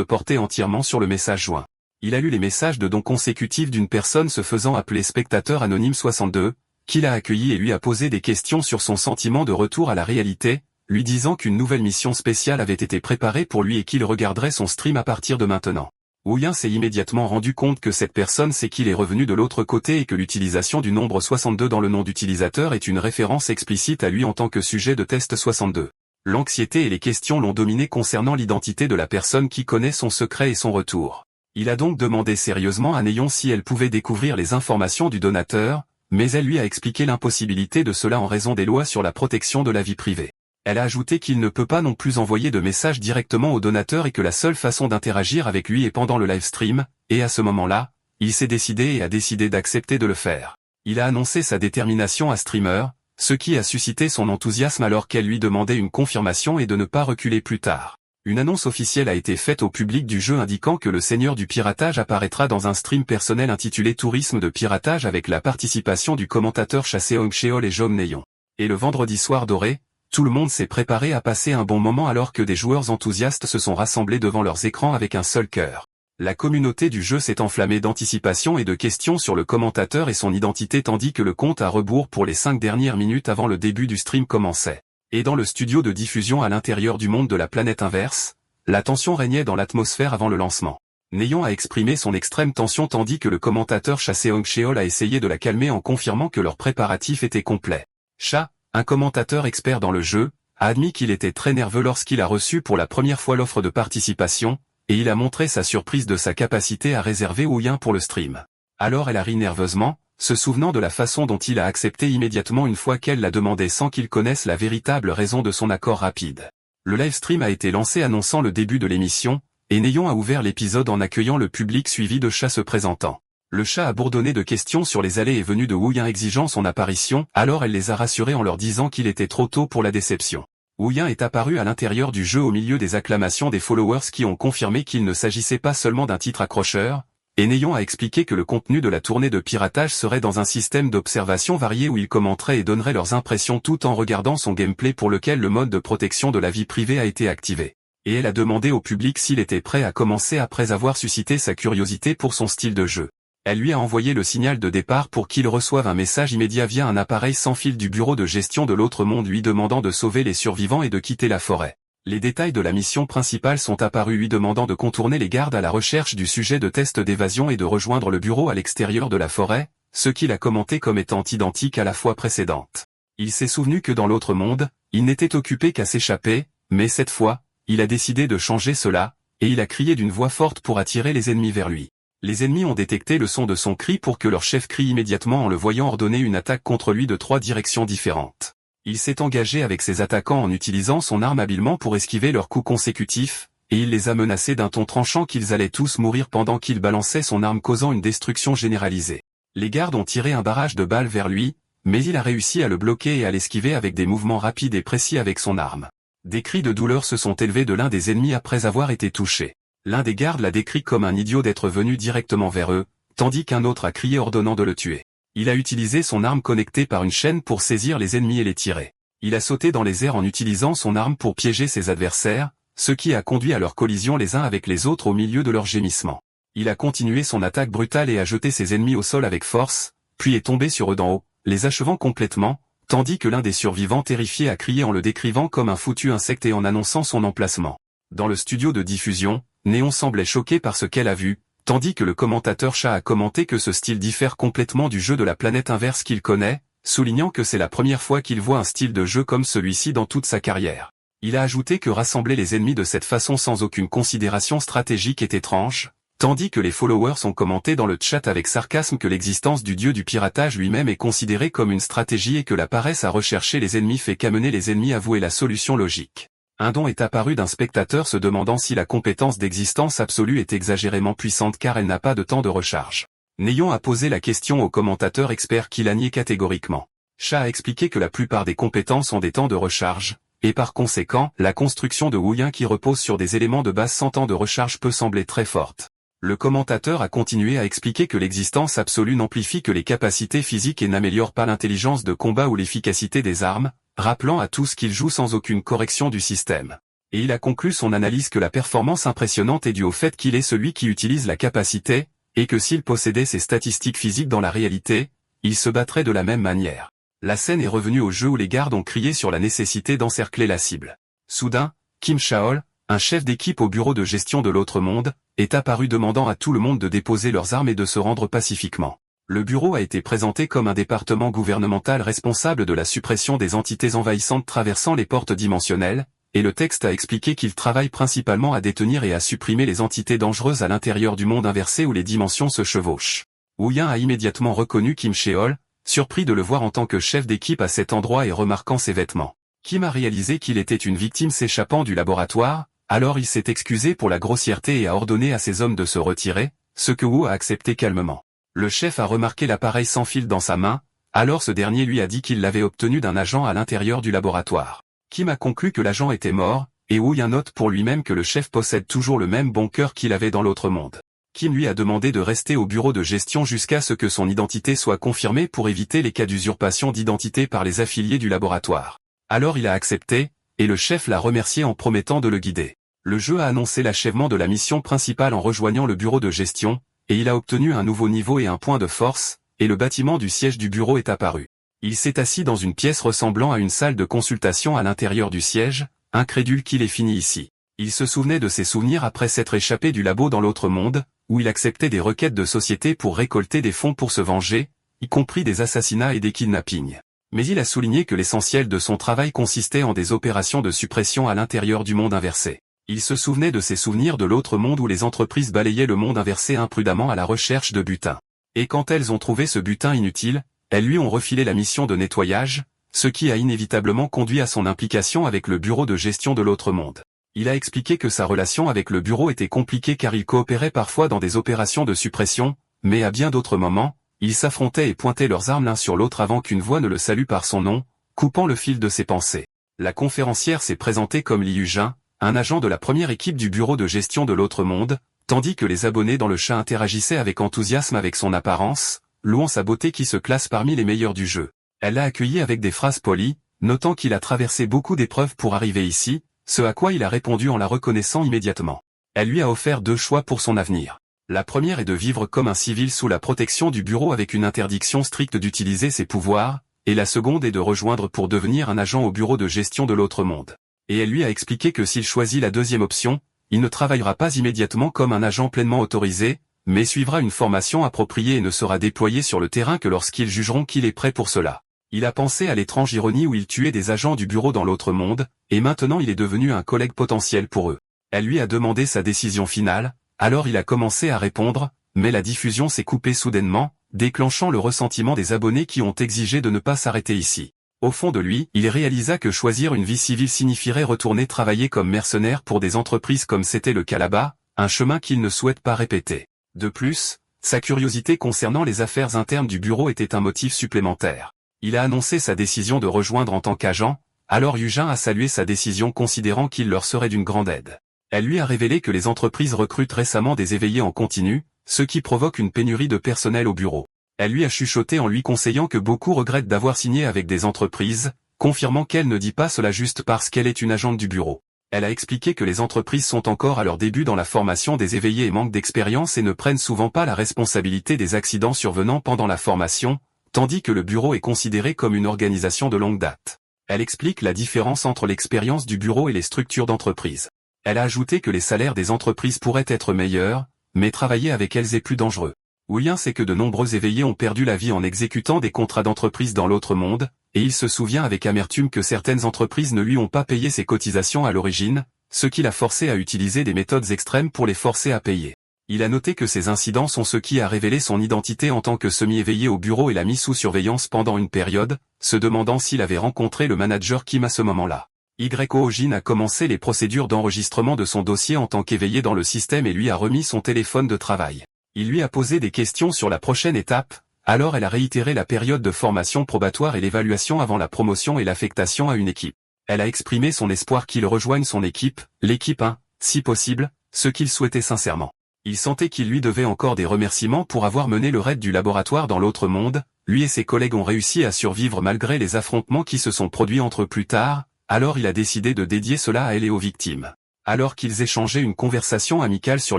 portait entièrement sur le message joint. Il a lu les messages de dons consécutifs d'une personne se faisant appeler spectateur anonyme 62, qui l'a accueilli et lui a posé des questions sur son sentiment de retour à la réalité, lui disant qu'une nouvelle mission spéciale avait été préparée pour lui et qu'il regarderait son stream à partir de maintenant. Woo-Yin s'est immédiatement rendu compte que cette personne sait qu'il est revenu de l'autre côté et que l'utilisation du nombre 62 dans le nom d'utilisateur est une référence explicite à lui en tant que sujet de test 62. L'anxiété et les questions l'ont dominé concernant l'identité de la personne qui connaît son secret et son retour. Il a donc demandé sérieusement à Neon si elle pouvait découvrir les informations du donateur, mais elle lui a expliqué l'impossibilité de cela en raison des lois sur la protection de la vie privée. Elle a ajouté qu'il ne peut pas non plus envoyer de messages directement au donateur et que la seule façon d'interagir avec lui est pendant le live stream, et à ce moment-là, il s'est décidé et a décidé d'accepter de le faire. Il a annoncé sa détermination à Streamer, ce qui a suscité son enthousiasme alors qu'elle lui demandait une confirmation et de ne pas reculer plus tard. Une annonce officielle a été faite au public du jeu indiquant que le seigneur du piratage apparaîtra dans un stream personnel intitulé Tourisme de piratage avec la participation du commentateur Chaseong Cheol et Jom Neon. Et le vendredi soir doré, tout le monde s'est préparé à passer un bon moment alors que des joueurs enthousiastes se sont rassemblés devant leurs écrans avec un seul cœur. La communauté du jeu s'est enflammée d'anticipation et de questions sur le commentateur et son identité tandis que le compte à rebours pour les 5 dernières minutes avant le début du stream commençait. Et dans le studio de diffusion à l'intérieur du monde de la planète inverse, la tension régnait dans l'atmosphère avant le lancement. Neon a exprimé son extrême tension tandis que le commentateur Chaseong Cheol a essayé de la calmer en confirmant que leurs préparatifs étaient complets. Cha, un commentateur expert dans le jeu, a admis qu'il était très nerveux lorsqu'il a reçu pour la première fois l'offre de participation, et il a montré sa surprise de sa capacité à réserver Woo-Yin pour le stream. Alors elle a ri nerveusement, se souvenant de la façon dont il a accepté immédiatement une fois qu'elle l'a demandé sans qu'il connaisse la véritable raison de son accord rapide. Le live stream a été lancé annonçant le début de l'émission, et Neon a ouvert l'épisode en accueillant le public suivi de Cha se présentant. Le chat a bourdonné de questions sur les allées et venues de Woo-Yin exigeant son apparition, alors elle les a rassurés en leur disant qu'il était trop tôt pour la déception. Woo-Yin est apparu à l'intérieur du jeu au milieu des acclamations des followers qui ont confirmé qu'il ne s'agissait pas seulement d'un titre accrocheur, et Neon a expliqué que le contenu de la tournée de piratage serait dans un système d'observation varié où ils commenteraient et donneraient leurs impressions tout en regardant son gameplay pour lequel le mode de protection de la vie privée a été activé. Et elle a demandé au public s'il était prêt à commencer après avoir suscité sa curiosité pour son style de jeu. Elle lui a envoyé le signal de départ pour qu'il reçoive un message immédiat via un appareil sans fil du bureau de gestion de l'autre monde lui demandant de sauver les survivants et de quitter la forêt. Les détails de la mission principale sont apparus lui demandant de contourner les gardes à la recherche du sujet de test d'évasion et de rejoindre le bureau à l'extérieur de la forêt, ce qu'il a commenté comme étant identique à la fois précédente. Il s'est souvenu que dans l'autre monde, il n'était occupé qu'à s'échapper, mais cette fois, il a décidé de changer cela, et il a crié d'une voix forte pour attirer les ennemis vers lui. Les ennemis ont détecté le son de son cri pour que leur chef crie immédiatement en le voyant ordonner une attaque contre lui de 3 directions différentes. Il s'est engagé avec ses attaquants en utilisant son arme habilement pour esquiver leurs coups consécutifs, et il les a menacés d'un ton tranchant qu'ils allaient tous mourir pendant qu'il balançait son arme causant une destruction généralisée. Les gardes ont tiré un barrage de balles vers lui, mais il a réussi à le bloquer et à l'esquiver avec des mouvements rapides et précis avec son arme. Des cris de douleur se sont élevés de l'un des ennemis après avoir été touché. L'un des gardes l'a décrit comme un idiot d'être venu directement vers eux, tandis qu'un autre a crié ordonnant de le tuer. Il a utilisé son arme connectée par une chaîne pour saisir les ennemis et les tirer. Il a sauté dans les airs en utilisant son arme pour piéger ses adversaires, ce qui a conduit à leur collision les uns avec les autres au milieu de leurs gémissements. Il a continué son attaque brutale et a jeté ses ennemis au sol avec force, puis est tombé sur eux d'en haut, les achevant complètement, tandis que l'un des survivants terrifié a crié en le décrivant comme un foutu insecte et en annonçant son emplacement. Dans le studio de diffusion, Neon semblait choqué par ce qu'elle a vu, tandis que le commentateur Cha a commenté que ce style diffère complètement du jeu de la planète inverse qu'il connaît, soulignant que c'est la première fois qu'il voit un style de jeu comme celui-ci dans toute sa carrière. Il a ajouté que rassembler les ennemis de cette façon sans aucune considération stratégique est étrange, tandis que les followers ont commenté dans le chat avec sarcasme que l'existence du dieu du piratage lui-même est considérée comme une stratégie et que la paresse à rechercher les ennemis fait qu'amener les ennemis avouer la solution logique. Un don est apparu d'un spectateur se demandant si la compétence d'existence absolue est exagérément puissante car elle n'a pas de temps de recharge. Neon a posé la question au commentateur expert qui l'a nié catégoriquement. Cha a expliqué que la plupart des compétences ont des temps de recharge, et par conséquent, la construction de Wooyin qui repose sur des éléments de base sans temps de recharge peut sembler très forte. Le commentateur a continué à expliquer que l'existence absolue n'amplifie que les capacités physiques et n'améliore pas l'intelligence de combat ou l'efficacité des armes, rappelant à tous qu'il joue sans aucune correction du système. Et il a conclu son analyse que la performance impressionnante est due au fait qu'il est celui qui utilise la capacité, et que s'il possédait ces statistiques physiques dans la réalité, il se battrait de la même manière. La scène est revenue au jeu où les gardes ont crié sur la nécessité d'encercler la cible. Soudain, Kim Chaol, un chef d'équipe au bureau de gestion de l'autre monde, est apparu demandant à tout le monde de déposer leurs armes et de se rendre pacifiquement. Le bureau a été présenté comme un département gouvernemental responsable de la suppression des entités envahissantes traversant les portes dimensionnelles, et le texte a expliqué qu'il travaille principalement à détenir et à supprimer les entités dangereuses à l'intérieur du monde inversé où les dimensions se chevauchent. Wooyin a immédiatement reconnu Kim Cheol, surpris de le voir en tant que chef d'équipe à cet endroit et remarquant ses vêtements. Kim a réalisé qu'il était une victime s'échappant du laboratoire, alors il s'est excusé pour la grossièreté et a ordonné à ses hommes de se retirer, ce que Wu a accepté calmement. Le chef a remarqué l'appareil sans fil dans sa main, alors ce dernier lui a dit qu'il l'avait obtenu d'un agent à l'intérieur du laboratoire. Kim a conclu que l'agent était mort, et Wooyin note pour lui-même que le chef possède toujours le même bon cœur qu'il avait dans l'autre monde. Kim lui a demandé de rester au bureau de gestion jusqu'à ce que son identité soit confirmée pour éviter les cas d'usurpation d'identité par les affiliés du laboratoire. Alors il a accepté, et le chef l'a remercié en promettant de le guider. Le jeu a annoncé l'achèvement de la mission principale en rejoignant le bureau de gestion, et il a obtenu un nouveau niveau et un point de force, et le bâtiment du siège du bureau est apparu. Il s'est assis dans une pièce ressemblant à une salle de consultation à l'intérieur du siège, incrédule qu'il ait fini ici. Il se souvenait de ses souvenirs après s'être échappé du labo dans l'autre monde, où il acceptait des requêtes de société pour récolter des fonds pour se venger, y compris des assassinats et des kidnappings. Mais il a souligné que l'essentiel de son travail consistait en des opérations de suppression à l'intérieur du monde inversé. Il se souvenait de ses souvenirs de l'autre monde où les entreprises balayaient le monde inversé imprudemment à la recherche de butin. Et quand elles ont trouvé ce butin inutile, elles lui ont refilé la mission de nettoyage, ce qui a inévitablement conduit à son implication avec le bureau de gestion de l'autre monde. Il a expliqué que sa relation avec le bureau était compliquée car il coopérait parfois dans des opérations de suppression, mais à bien d'autres moments, ils s'affrontaient et pointaient leurs armes l'un sur l'autre avant qu'une voix ne le salue par son nom, coupant le fil de ses pensées. La conférencière s'est présentée comme Liu Jin, un agent de la première équipe du bureau de gestion de l'autre monde, tandis que les abonnés dans le chat interagissaient avec enthousiasme avec son apparence, louant sa beauté qui se classe parmi les meilleurs du jeu. Elle l'a accueilli avec des phrases polies, notant qu'il a traversé beaucoup d'épreuves pour arriver ici, ce à quoi il a répondu en la reconnaissant immédiatement. Elle lui a offert 2 choix pour son avenir. La première est de vivre comme un civil sous la protection du bureau avec une interdiction stricte d'utiliser ses pouvoirs, et la seconde est de rejoindre pour devenir un agent au bureau de gestion de l'autre monde. Et elle lui a expliqué que s'il choisit la deuxième option, il ne travaillera pas immédiatement comme un agent pleinement autorisé, mais suivra une formation appropriée et ne sera déployé sur le terrain que lorsqu'ils jugeront qu'il est prêt pour cela. Il a pensé à l'étrange ironie où il tuait des agents du bureau dans l'autre monde, et maintenant il est devenu un collègue potentiel pour eux. Elle lui a demandé sa décision finale, alors il a commencé à répondre, mais la diffusion s'est coupée soudainement, déclenchant le ressentiment des abonnés qui ont exigé de ne pas s'arrêter ici. Au fond de lui, il réalisa que choisir une vie civile signifierait retourner travailler comme mercenaire pour des entreprises comme c'était le cas là-bas, un chemin qu'il ne souhaite pas répéter. De plus, sa curiosité concernant les affaires internes du bureau était un motif supplémentaire. Il a annoncé sa décision de rejoindre en tant qu'agent, alors Liu Jin a salué sa décision considérant qu'il leur serait d'une grande aide. Elle lui a révélé que les entreprises recrutent récemment des éveillés en continu, ce qui provoque une pénurie de personnel au bureau. Elle lui a chuchoté en lui conseillant que beaucoup regrettent d'avoir signé avec des entreprises, confirmant qu'elle ne dit pas cela juste parce qu'elle est une agente du bureau. Elle a expliqué que les entreprises sont encore à leur début dans la formation des éveillés et manquent d'expérience et ne prennent souvent pas la responsabilité des accidents survenant pendant la formation, tandis que le bureau est considéré comme une organisation de longue date. Elle explique la différence entre l'expérience du bureau et les structures d'entreprise. Elle a ajouté que les salaires des entreprises pourraient être meilleurs, mais travailler avec elles est plus dangereux. Wooyin sait que de nombreux éveillés ont perdu la vie en exécutant des contrats d'entreprise dans l'autre monde, et il se souvient avec amertume que certaines entreprises ne lui ont pas payé ses cotisations à l'origine, ce qui l'a forcé à utiliser des méthodes extrêmes pour les forcer à payer. Il a noté que ces incidents sont ce qui a révélé son identité en tant que semi-éveillé au bureau et l'a mis sous surveillance pendant une période, se demandant s'il avait rencontré le manager Kim à ce moment-là. Jin a commencé les procédures d'enregistrement de son dossier en tant qu'éveillé dans le système et lui a remis son téléphone de travail. Il lui a posé des questions sur la prochaine étape, alors elle a réitéré la période de formation probatoire et l'évaluation avant la promotion et l'affectation à une équipe. Elle a exprimé son espoir qu'il rejoigne son équipe, l'équipe 1, si possible, ce qu'il souhaitait sincèrement. Il sentait qu'il lui devait encore des remerciements pour avoir mené le raid du laboratoire dans l'autre monde, lui et ses collègues ont réussi à survivre malgré les affrontements qui se sont produits entre eux plus tard, alors il a décidé de dédier cela à elle et aux victimes. Alors qu'ils échangeaient une conversation amicale sur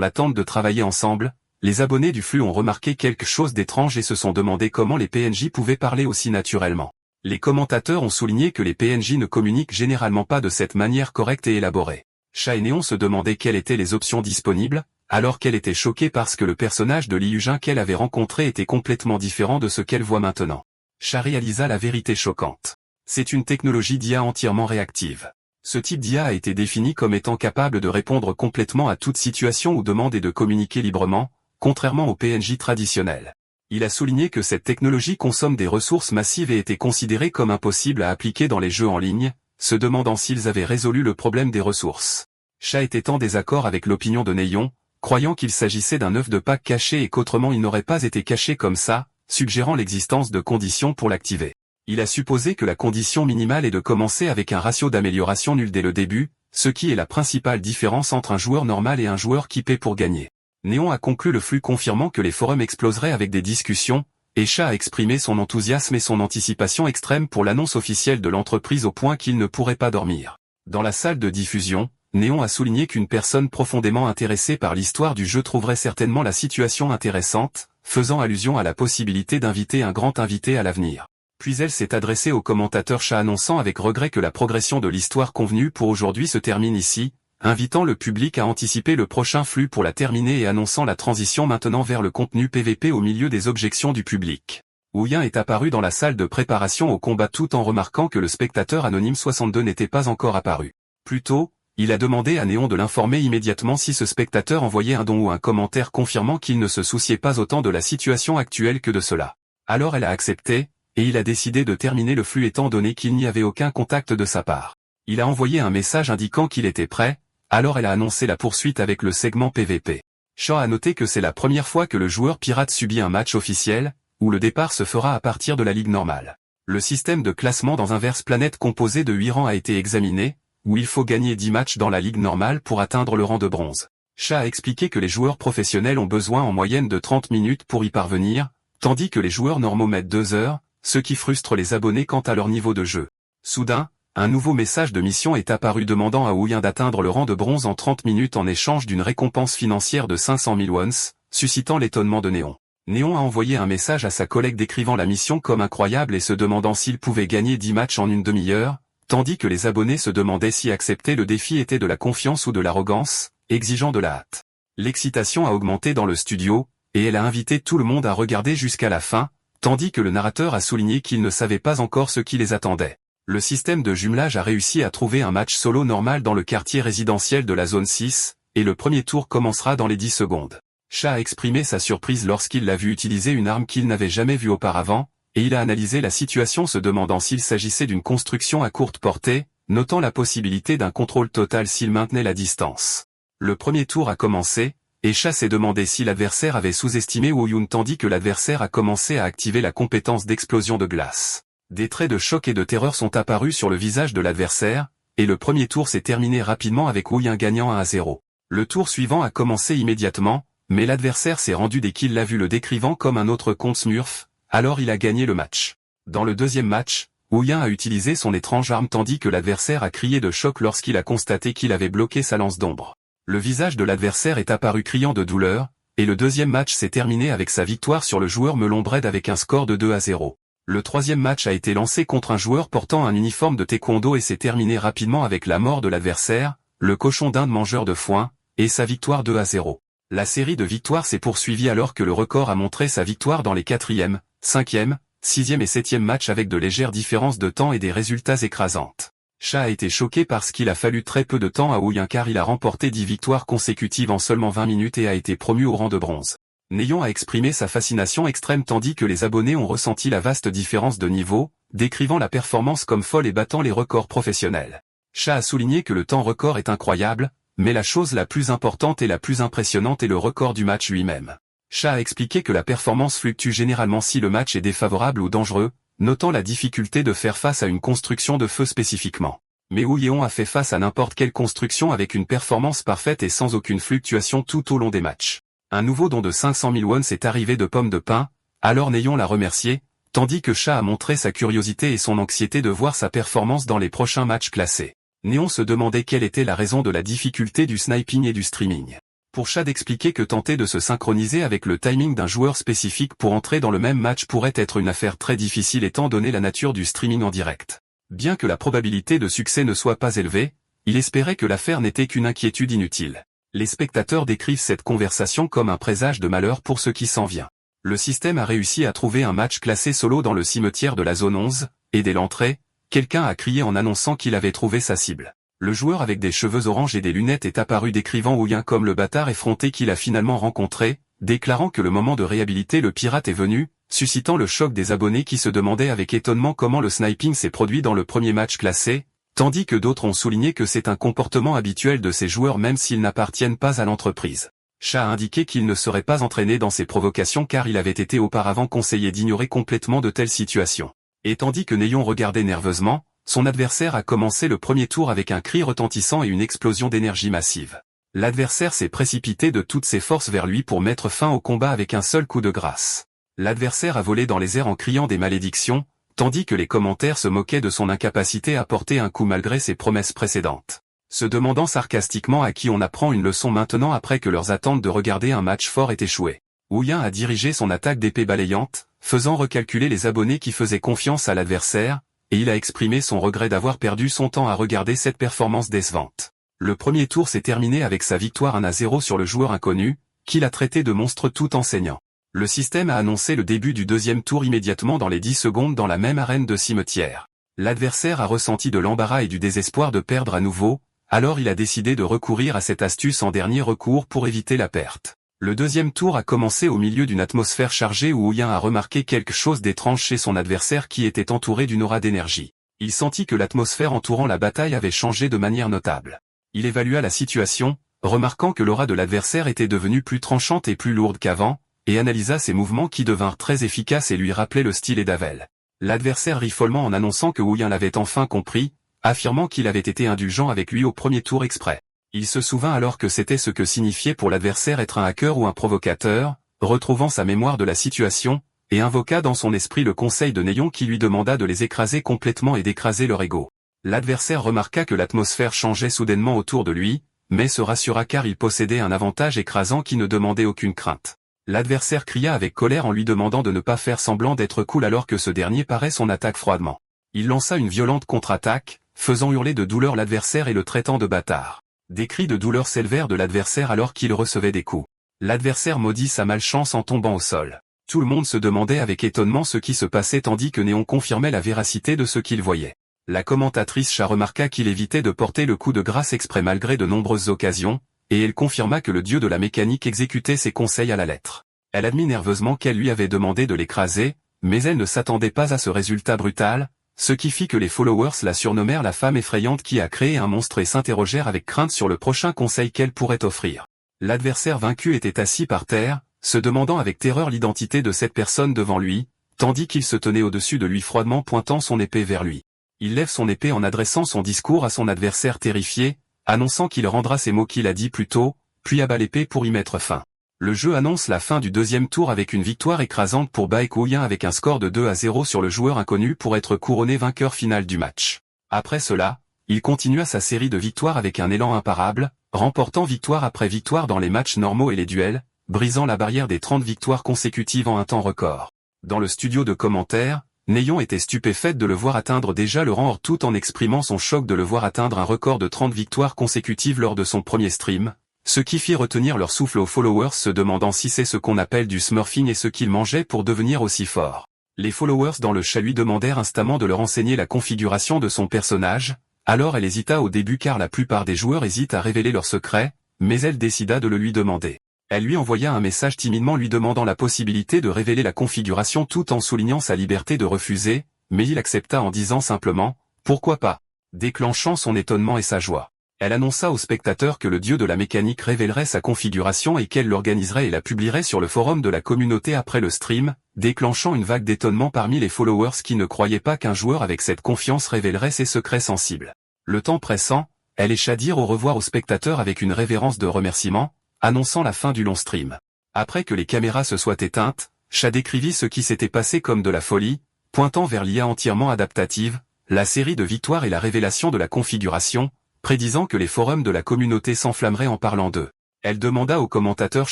l'attente de travailler ensemble, les abonnés du flux ont remarqué quelque chose d'étrange et se sont demandé comment les PNJ pouvaient parler aussi naturellement. Les commentateurs ont souligné que les PNJ ne communiquent généralement pas de cette manière correcte et élaborée. Cha et Néon se demandaient quelles étaient les options disponibles, alors qu'elle était choquée parce que le personnage de Liu Jin qu'elle avait rencontré était complètement différent de ce qu'elle voit maintenant. Cha réalisa la vérité choquante. C'est une technologie d'IA entièrement réactive. Ce type d'IA a été défini comme étant capable de répondre complètement à toute situation ou demande et de communiquer librement, contrairement aux PNJ traditionnels. Il a souligné que cette technologie consomme des ressources massives et était considérée comme impossible à appliquer dans les jeux en ligne, se demandant s'ils avaient résolu le problème des ressources. Cha était en désaccord avec l'opinion de Néon, croyant qu'il s'agissait d'un œuf de Pâques caché et qu'autrement il n'aurait pas été caché comme ça, suggérant l'existence de conditions pour l'activer. Il a supposé que la condition minimale est de commencer avec un ratio d'amélioration nul dès le début, ce qui est la principale différence entre un joueur normal et un joueur qui paie pour gagner. Néon a conclu le flux confirmant que les forums exploseraient avec des discussions, et Cha a exprimé son enthousiasme et son anticipation extrême pour l'annonce officielle de l'entreprise au point qu'il ne pourrait pas dormir. Dans la salle de diffusion, Néon a souligné qu'une personne profondément intéressée par l'histoire du jeu trouverait certainement la situation intéressante, faisant allusion à la possibilité d'inviter un grand invité à l'avenir. Puis elle s'est adressée au commentateur Cha annonçant avec regret que la progression de l'histoire convenue pour aujourd'hui se termine ici, invitant le public à anticiper le prochain flux pour la terminer et annonçant la transition maintenant vers le contenu PVP au milieu des objections du public. Wu Yin est apparu dans la salle de préparation au combat tout en remarquant que le spectateur anonyme 62 n'était pas encore apparu. Plus tôt, il a demandé à Néon de l'informer immédiatement si ce spectateur envoyait un don ou un commentaire confirmant qu'il ne se souciait pas autant de la situation actuelle que de cela. Alors elle a accepté, et il a décidé de terminer le flux étant donné qu'il n'y avait aucun contact de sa part. Il a envoyé un message indiquant qu'il était prêt, alors elle a annoncé la poursuite avec le segment PVP. Cha a noté que c'est la première fois que le joueur pirate subit un match officiel, où le départ se fera à partir de la ligue normale. Le système de classement dans Inverse Planète composé de 8 rangs a été examiné, où il faut gagner 10 matchs dans la ligue normale pour atteindre le rang de bronze. Cha a expliqué que les joueurs professionnels ont besoin en moyenne de 30 minutes pour y parvenir, tandis que les joueurs normaux mettent 2 heures, ce qui frustre les abonnés quant à leur niveau de jeu. Soudain, un nouveau message de mission est apparu demandant à Wu Yin d'atteindre le rang de bronze en 30 minutes en échange d'une récompense financière de 500 000 wons, suscitant l'étonnement de Néon. Néon a envoyé un message à sa collègue décrivant la mission comme incroyable et se demandant s'il pouvait gagner 10 matchs en une demi-heure, tandis que les abonnés se demandaient si accepter le défi était de la confiance ou de l'arrogance, exigeant de la hâte. L'excitation a augmenté dans le studio, et elle a invité tout le monde à regarder jusqu'à la fin, tandis que le narrateur a souligné qu'il ne savait pas encore ce qui les attendait. Le système de jumelage a réussi à trouver un match solo normal dans le quartier résidentiel de la zone 6, et le premier tour commencera dans les 10 secondes. Cha a exprimé sa surprise lorsqu'il l'a vu utiliser une arme qu'il n'avait jamais vue auparavant, et il a analysé la situation se demandant s'il s'agissait d'une construction à courte portée, notant la possibilité d'un contrôle total s'il maintenait la distance. Le premier tour a commencé, et Cha s'est demandé si l'adversaire avait sous-estimé Wu Yin tandis que l'adversaire a commencé à activer la compétence d'explosion de glace. Des traits de choc et de terreur sont apparus sur le visage de l'adversaire, et le premier tour s'est terminé rapidement avec Wu Yin gagnant 1-0. Le tour suivant a commencé immédiatement, mais l'adversaire s'est rendu dès qu'il l'a vu le décrivant comme un autre contre Smurf, alors il a gagné le match. Dans le deuxième match, Wu Yin a utilisé son étrange arme tandis que l'adversaire a crié de choc lorsqu'il a constaté qu'il avait bloqué sa lance d'ombre. Le visage de l'adversaire est apparu criant de douleur, et le deuxième match s'est terminé avec sa victoire sur le joueur Melon Bread avec un score de 2-0. Le troisième match a été lancé contre un joueur portant un uniforme de taekwondo et s'est terminé rapidement avec la mort de l'adversaire, le cochon d'Inde mangeur de foin, et sa victoire 2-0. La série de victoires s'est poursuivie alors que le record a montré sa victoire dans les 4e, 5e, 6e et 7e matchs avec de légères différences de temps et des résultats écrasantes. Cha a été choqué parce qu'il a fallu très peu de temps à Wu Yin car il a remporté 10 victoires consécutives en seulement 20 minutes et a été promu au rang de bronze. Néon a exprimé sa fascination extrême tandis que les abonnés ont ressenti la vaste différence de niveau, décrivant la performance comme folle et battant les records professionnels. Cha a souligné que le temps record est incroyable, mais la chose la plus importante et la plus impressionnante est le record du match lui-même. Cha a expliqué que la performance fluctue généralement si le match est défavorable ou dangereux, notant la difficulté de faire face à une construction de feu spécifiquement. Mais Wu Yeon a fait face à n'importe quelle construction avec une performance parfaite et sans aucune fluctuation tout au long des matchs. Un nouveau don de 500 000 won est arrivé de Pomme de Pin, alors Neon l'a remercié, tandis que Cha a montré sa curiosité et son anxiété de voir sa performance dans les prochains matchs classés. Neon se demandait quelle était la raison de la difficulté du sniping et du streaming. Pour Cha d'expliquer que tenter de se synchroniser avec le timing d'un joueur spécifique pour entrer dans le même match pourrait être une affaire très difficile étant donné la nature du streaming en direct. Bien que la probabilité de succès ne soit pas élevée, il espérait que l'affaire n'était qu'une inquiétude inutile. Les spectateurs décrivent cette conversation comme un présage de malheur pour ce qui s'en vient. Le système a réussi à trouver un match classé solo dans le cimetière de la zone 11, et dès l'entrée, quelqu'un a crié en annonçant qu'il avait trouvé sa cible. Le joueur avec des cheveux orange et des lunettes est apparu décrivant Ouyin comme le bâtard effronté qu'il a finalement rencontré, déclarant que le moment de réhabiliter le pirate est venu, suscitant le choc des abonnés qui se demandaient avec étonnement comment le sniping s'est produit dans le premier match classé, tandis que d'autres ont souligné que c'est un comportement habituel de ces joueurs même s'ils n'appartiennent pas à l'entreprise. Cha a indiqué qu'il ne serait pas entraîné dans ces provocations car il avait été auparavant conseillé d'ignorer complètement de telles situations. Et tandis que Neon regardait nerveusement, son adversaire a commencé le premier tour avec un cri retentissant et une explosion d'énergie massive. L'adversaire s'est précipité de toutes ses forces vers lui pour mettre fin au combat avec un seul coup de grâce. L'adversaire a volé dans les airs en criant des malédictions, tandis que les commentaires se moquaient de son incapacité à porter un coup malgré ses promesses précédentes. Se demandant sarcastiquement à qui on apprend une leçon maintenant après que leurs attentes de regarder un match fort aient échoué. Ouyin a dirigé son attaque d'épée balayante, faisant recalculer les abonnés qui faisaient confiance à l'adversaire, et il a exprimé son regret d'avoir perdu son temps à regarder cette performance décevante. Le premier tour s'est terminé avec sa victoire 1-0 sur le joueur inconnu, qu'il a traité de monstre tout en saignant. Le système a annoncé le début du deuxième tour immédiatement dans les 10 secondes dans la même arène de cimetière. L'adversaire a ressenti de l'embarras et du désespoir de perdre à nouveau, alors il a décidé de recourir à cette astuce en dernier recours pour éviter la perte. Le deuxième tour a commencé au milieu d'une atmosphère chargée où Ouyin a remarqué quelque chose d'étrange chez son adversaire qui était entouré d'une aura d'énergie. Il sentit que l'atmosphère entourant la bataille avait changé de manière notable. Il évalua la situation, remarquant que l'aura de l'adversaire était devenue plus tranchante et plus lourde qu'avant, et analysa ses mouvements qui devinrent très efficaces et lui rappelaient le style d'Avel. L'adversaire rit follement en annonçant que Ouyin l'avait enfin compris, affirmant qu'il avait été indulgent avec lui au premier tour exprès. Il se souvint alors que c'était ce que signifiait pour l'adversaire être un hacker ou un provocateur, retrouvant sa mémoire de la situation, et invoqua dans son esprit le conseil de Neon qui lui demanda de les écraser complètement et d'écraser leur ego. L'adversaire remarqua que l'atmosphère changeait soudainement autour de lui, mais se rassura car il possédait un avantage écrasant qui ne demandait aucune crainte. L'adversaire cria avec colère en lui demandant de ne pas faire semblant d'être cool alors que ce dernier parait son attaque froidement. Il lança une violente contre-attaque, faisant hurler de douleur l'adversaire et le traitant de bâtard. Des cris de douleur s'élevèrent de l'adversaire alors qu'il recevait des coups. L'adversaire maudit sa malchance en tombant au sol. Tout le monde se demandait avec étonnement ce qui se passait tandis que Néon confirmait la véracité de ce qu'il voyait. La commentatrice Cha remarqua qu'il évitait de porter le coup de grâce exprès malgré de nombreuses occasions, et elle confirma que le dieu de la mécanique exécutait ses conseils à la lettre. Elle admit nerveusement qu'elle lui avait demandé de l'écraser, mais elle ne s'attendait pas à ce résultat brutal, ce qui fit que les followers la surnommèrent la femme effrayante qui a créé un monstre et s'interrogèrent avec crainte sur le prochain conseil qu'elle pourrait offrir. L'adversaire vaincu était assis par terre, se demandant avec terreur l'identité de cette personne devant lui, tandis qu'il se tenait au-dessus de lui froidement pointant son épée vers lui. Il lève son épée en adressant son discours à son adversaire terrifié, annonçant qu'il rendra ces mots qu'il a dit plus tôt, puis abat l'épée pour y mettre fin. Le jeu annonce la fin du deuxième tour avec une victoire écrasante pour Baekouyin avec un score de 2-0 sur le joueur inconnu pour être couronné vainqueur final du match. Après cela, il continua sa série de victoires avec un élan imparable, remportant victoire après victoire dans les matchs normaux et les duels, brisant la barrière des 30 victoires consécutives en un temps record. Dans le studio de commentaires, Neon était stupéfaite de le voir atteindre déjà le rang or tout en exprimant son choc de le voir atteindre un record de 30 victoires consécutives lors de son premier stream, ce qui fit retenir leur souffle aux followers se demandant si c'est ce qu'on appelle du smurfing et ce qu'ils mangeaient pour devenir aussi forts. Les followers dans le chat lui demandèrent instamment de leur enseigner la configuration de son personnage, alors elle hésita au début car la plupart des joueurs hésitent à révéler leur secret, mais elle décida de le lui demander. Elle lui envoya un message timidement lui demandant la possibilité de révéler la configuration tout en soulignant sa liberté de refuser, mais il accepta en disant simplement « Pourquoi pas ?», déclenchant son étonnement et sa joie. Elle annonça aux spectateurs que le dieu de la mécanique révélerait sa configuration et qu'elle l'organiserait et la publierait sur le forum de la communauté après le stream, déclenchant une vague d'étonnement parmi les followers qui ne croyaient pas qu'un joueur avec cette confiance révélerait ses secrets sensibles. Le temps pressant, elle et Cha dirent au revoir aux spectateurs avec une révérence de remerciement, annonçant la fin du long stream. Après que les caméras se soient éteintes, Cha décrivit ce qui s'était passé comme de la folie, pointant vers l'IA entièrement adaptative, la série de victoires et la révélation de la configuration, prédisant que les forums de la communauté s'enflammeraient en parlant d'eux. Elle demanda au commentateur